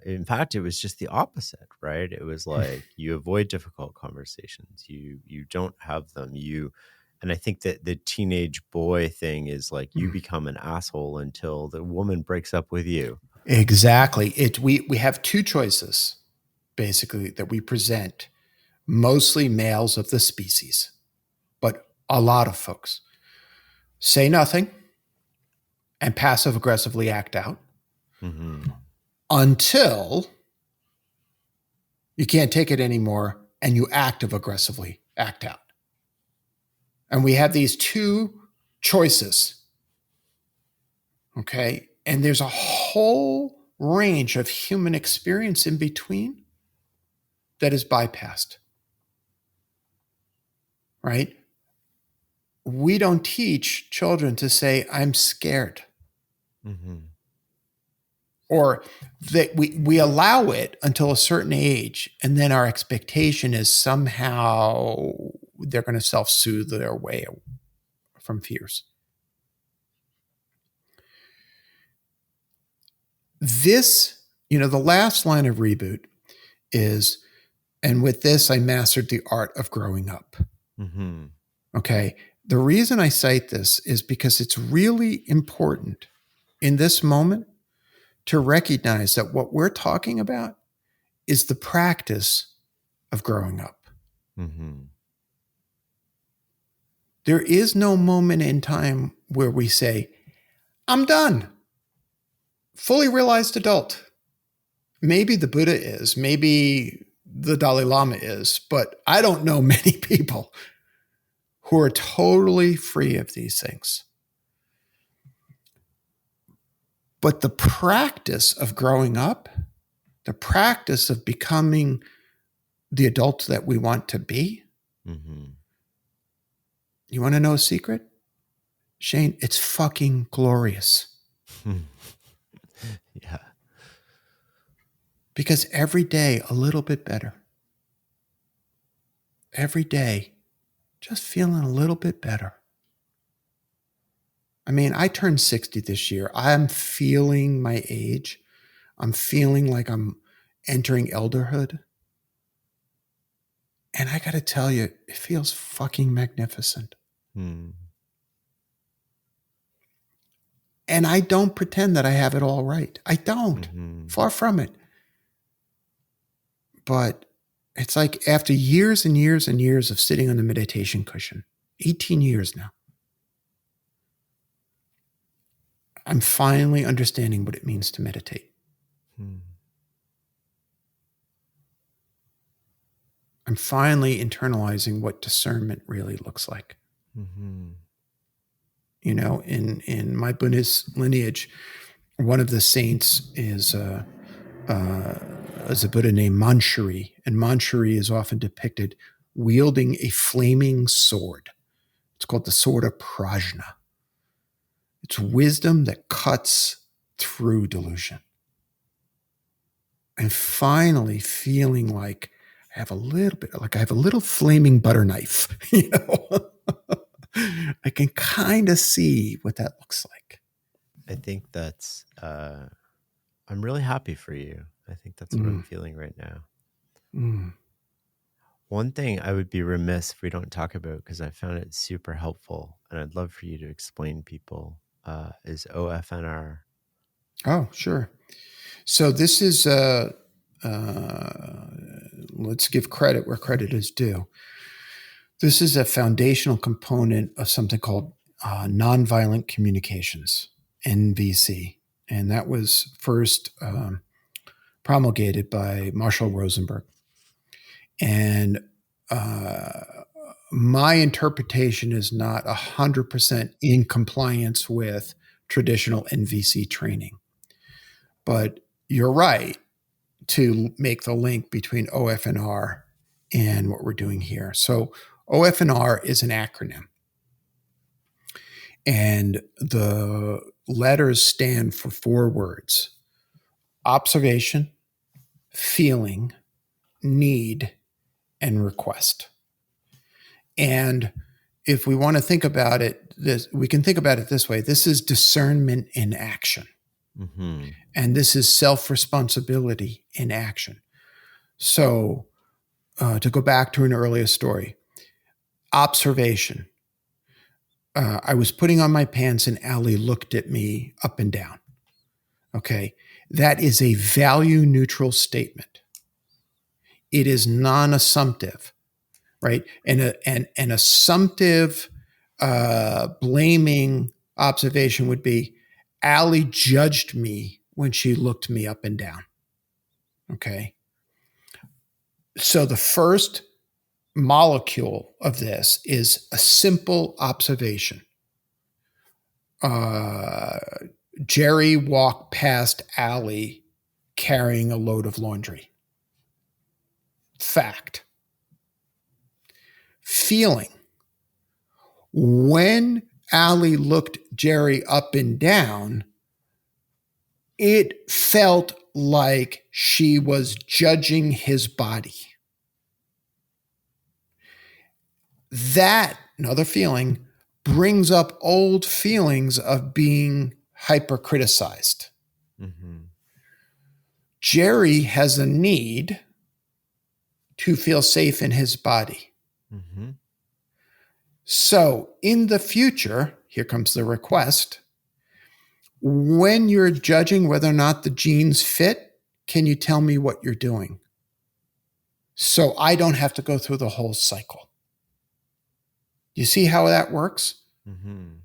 B: In fact, it was just the opposite, right? It was like you avoid difficult conversations. You don't have them. And I think that the teenage boy thing is like you become an asshole until the woman breaks up with you.
A: Exactly. We have two choices basically that we present, mostly males of the species, but a lot of folks say nothing and passive aggressively act out
B: Hmm.
A: until you can't take it anymore and you active aggressively act out. And we have these two choices. Okay. And there's a whole range of human experience in between that is bypassed, right? We don't teach children to say, I'm scared,
B: Hmm.
A: or that we allow it until a certain age. And then our expectation is somehow they're going to self soothe their way from fears. This, the last line of Reboot is, and with this, I mastered the art of growing up.
B: Hmm.
A: Okay. The reason I cite this is because it's really important in this moment to recognize that what we're talking about is the practice of growing up.
B: Hmm.
A: There is no moment in time where we say, I'm done, fully realized adult. Maybe the Buddha is, maybe the Dalai Lama is, but I don't know many people who are totally free of these things. But the practice of growing up, the practice of becoming the adult that we want to be,
B: Hmm.
A: you want to know a secret? Shane, it's fucking glorious.
B: Yeah.
A: Because every day, a little bit better. Every day, just feeling a little bit better. I mean, I turned 60 this year. I'm feeling my age. I'm feeling like I'm entering elderhood. And I got to tell you, it feels fucking magnificent.
B: Mm.
A: And I don't pretend that I have it all right. I don't.
B: Hmm.
A: Far from it. But it's like after years and years and years of sitting on the meditation cushion, 18 years now, I'm finally understanding what it means to meditate.
B: Hmm.
A: I'm finally internalizing what discernment really looks like.
B: Hmm.
A: In my Buddhist lineage, one of the saints is is a Buddha named Manshuri, and Manshuri is often depicted wielding a flaming sword. It's called the sword of Prajna. It's wisdom that cuts through delusion. And finally feeling like I have a little bit, like I have a little flaming butter knife, you know. I can kind of see what that looks like.
B: I think that's, I'm really happy for you. I think that's what I'm feeling right now. One thing I would be remiss if we don't talk about, because I found it super helpful, and I'd love for you to explain people, is O.F.N.R.
A: Oh, sure. So this is, let's give credit where credit is due. This is a foundational component of something called nonviolent communications, NVC. And that was first promulgated by Marshall Rosenberg. And my interpretation is not 100% in compliance with traditional NVC training. But you're right to make the link between O.F.N.R and what we're doing here. So O.F.N.R is an acronym. And the letters stand for 4 words: observation, feeling, need, and request. And if we want to think about it, we can think about it this way. This is discernment in action.
B: Mm-hmm.
A: And this is self-responsibility in action. So to go back to an earlier story, observation. I was putting on my pants and Allie looked at me up and down. Okay. That is a value neutral statement. It is non-assumptive, right? And an assumptive, blaming observation would be, Allie judged me when she looked me up and down. Okay. So the first molecule of this is a simple observation. Jerry walked past Allie carrying a load of laundry. Fact. Feeling. When Allie looked Jerry up and down, it felt like she was judging his body. That, another feeling, brings up old feelings of being hypercriticized.
B: Mm-hmm.
A: Jerry has a need to feel safe in his body.
B: Mm-hmm.
A: So in the future, here comes the request. When you're judging whether or not the jeans fit, can you tell me what you're doing? So I don't have to go through the whole cycle. You see how that works?
B: Mm-hmm.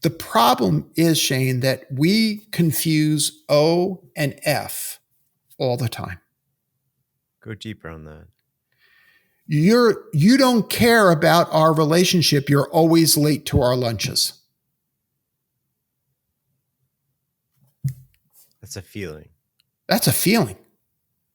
A: The problem is, Shane, that we confuse O and F all the time.
B: Go deeper on that.
A: You don't care about our relationship. You're always late to our lunches.
B: That's a feeling.
A: That's a feeling.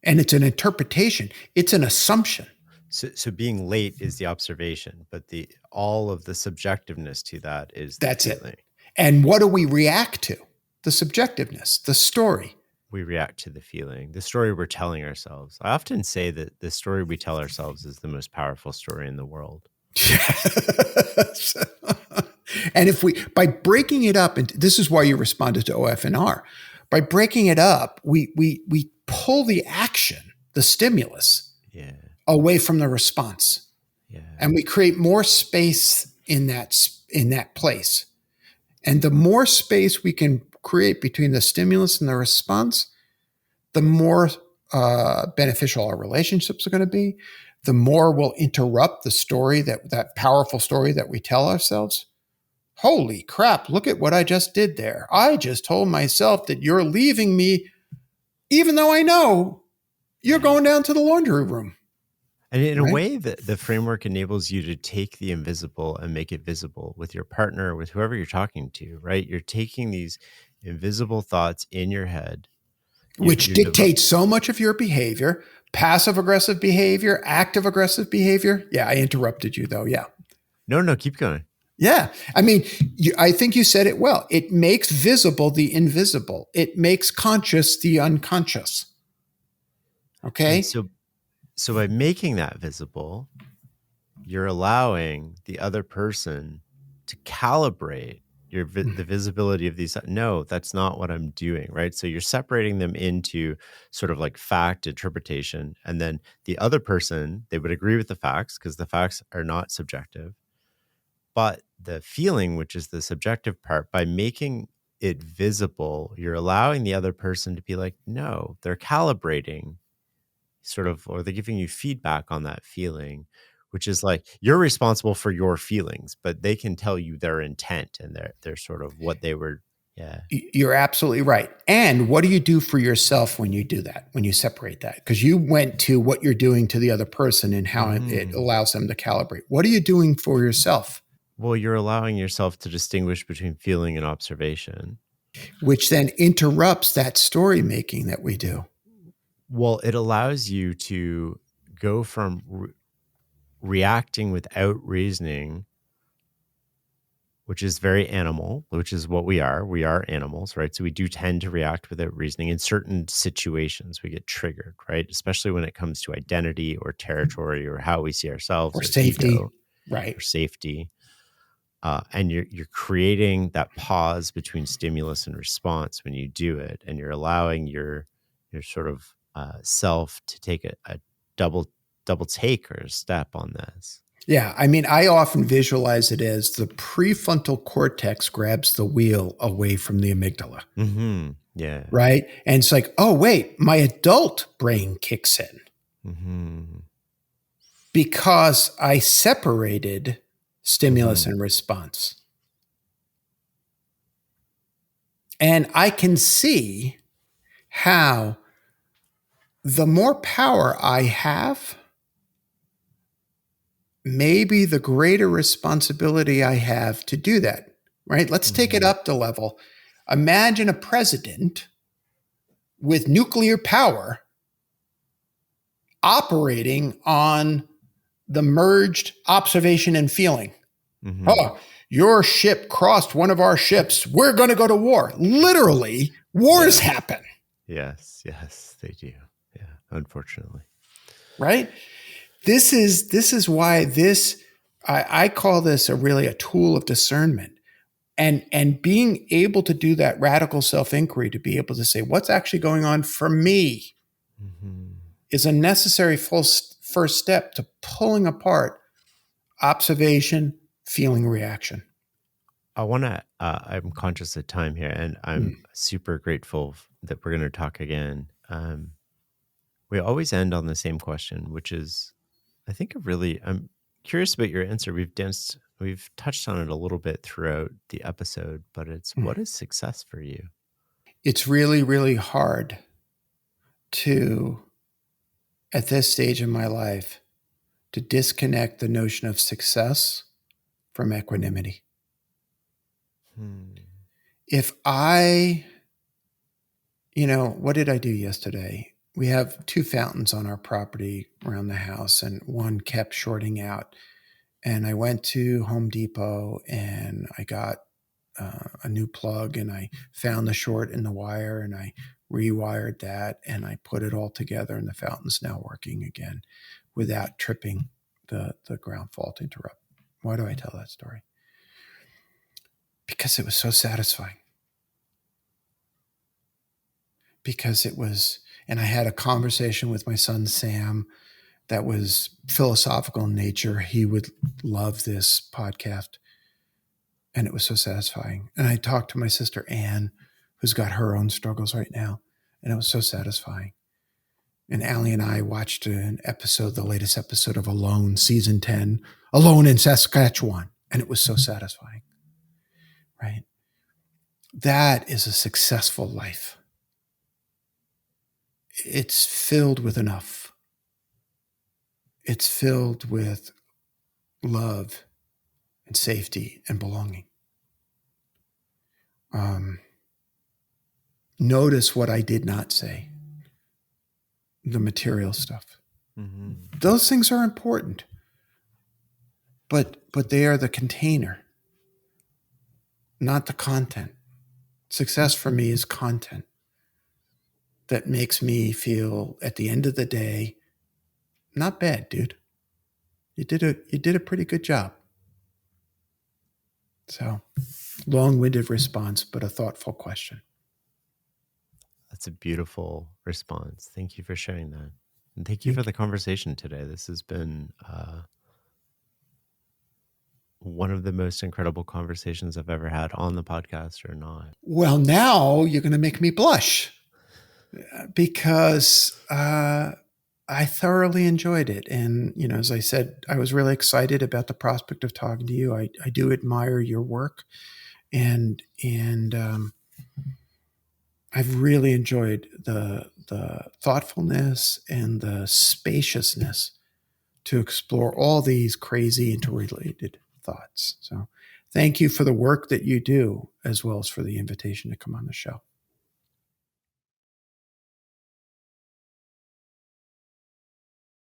A: And it's an interpretation. It's an assumption.
B: So being late is the observation, but all of the subjectiveness to that is the
A: That's
B: feeling.
A: it. And what do we react to? The subjectiveness, the story.
B: We react to the feeling, the story we're telling ourselves. I often say that the story we tell ourselves is the most powerful story in the world.
A: Yes. And by breaking it up, and this is why you responded to O.F.N.R. By breaking it up, we pull the action, the stimulus, away from the response. Yeah. And we create more space in that place. And the more space we can create between the stimulus and the response, the more beneficial our relationships are going to be, the more we'll interrupt the story, that powerful story that we tell ourselves. Holy crap, look at what I just did there. I just told myself that you're leaving me, even though I know you're going down to the laundry room.
B: And in a way, the framework enables you to take the invisible and make it visible with your partner, with whoever you're talking to, right? You're taking these invisible thoughts in your head
A: which
B: You're devo
A: dictates so much of your behavior, passive aggressive behavior, active aggressive behavior. Yeah, I interrupted you though. Yeah.
B: No, no, keep going.
A: Yeah. I mean, I think you said it well. It makes visible the invisible, it makes conscious the unconscious.
B: And
A: Okay.
B: so by making that visible, you're allowing the other person to calibrate the visibility of these. No, that's not what I'm doing, right? So you're separating them into sort of like fact interpretation, and then the other person, they would agree with the facts because the facts are not subjective, but the feeling, which is the subjective part, by making it visible, you're allowing the other person to be like, no, they're calibrating sort of, or they're giving you feedback on that feeling, which is like you're responsible for your feelings, but they can tell you their intent and their sort of what they were. Yeah.
A: You're absolutely right. And what do you do for yourself when you do that, when you separate that? Because you went to what you're doing to the other person and how it
B: Hmm.
A: allows them to calibrate. What are you doing for yourself?
B: Well, you're allowing yourself to distinguish between feeling and observation.
A: Which then interrupts that story making that we do.
B: Well, it allows you to go from reacting without reasoning, which is very animal, which is what we are. We are animals, right? So we do tend to react without reasoning in certain situations. We get triggered, right? Especially when it comes to identity or territory or how we see ourselves
A: Or
B: or
A: safety.
B: ego
A: Right.
B: or safety. And you're creating that pause between stimulus and response when you do it, and you're allowing your sort of self to take a double take or a step on this.
A: Yeah. I mean, I often visualize it as the prefrontal cortex grabs the wheel away from the amygdala.
B: Mm-hmm. Yeah.
A: Right. And it's like, oh, wait, my adult brain kicks in
B: Mm-hmm.
A: because I separated stimulus
B: Mm-hmm.
A: and response. And I can see how the more power I have, maybe the greater responsibility I have to do that. Right? Let's take it
B: Mm-hmm.
A: up the level. Imagine a president with nuclear power operating on the merged observation and feeling.
B: Mm-hmm.
A: Oh, your ship crossed one of our ships. We're going to go to war. Literally, wars
B: Yes.
A: happen,
B: Yes. Yes, they do. Yeah. Unfortunately.
A: right? This is why this I call this a tool of discernment. And being able to do that radical self-inquiry, to be able to say what's actually going on for me,
B: Mm-hmm.
A: is a necessary first step to pulling apart observation, feeling, reaction.
B: I want to, I'm conscious of time here, and I'm
A: Mm.
B: super grateful that we're going to talk again. We always end on the same question, which is, I think, I'm curious about your answer. We've touched on it a little bit throughout the episode, but it's,
A: Mm.
B: what is success for you?
A: It's really, really hard to, at this stage in my life, to disconnect the notion of success from equanimity.
B: Hmm.
A: If I, what did I do yesterday? We have two fountains on our property around the house, and one kept shorting out. And I went to Home Depot and I got a new plug, and I found the short in the wire, and I rewired that, and I put it all together, and the fountain's now working again without tripping the ground fault interrupt. Why do I tell that story? Because it was so satisfying. Because it was, and I had a conversation with my son Sam that was philosophical in nature. He would love this podcast, and it was so satisfying. And I talked to my sister Anne, who's got her own struggles right now, and it was so satisfying. And Allie and I watched the latest episode of Alone, season 10, Alone in Saskatchewan, and it was so satisfying, right? That is a successful life. It's filled with enough. It's filled with love and safety and belonging. Um, Notice what I did not say, the material stuff.
B: Mm-hmm.
A: Those things are important, but they are the container, not the content. Success for me is content that makes me feel at the end of the day, not bad, dude. You did a pretty good job. So, long-winded response, but a thoughtful question.
B: That's a beautiful response. Thank you for sharing that. And thank you for
A: Thank
B: the conversation today. This has been one of the most incredible conversations I've ever had on the podcast or not.
A: Well, now you're going to make me blush because I thoroughly enjoyed it. And, as I said, I was really excited about the prospect of talking to you. I do admire your work, and I've really enjoyed the thoughtfulness and the spaciousness to explore all these crazy interrelated thoughts. So thank you for the work that you do, as well as for the invitation to come on the show.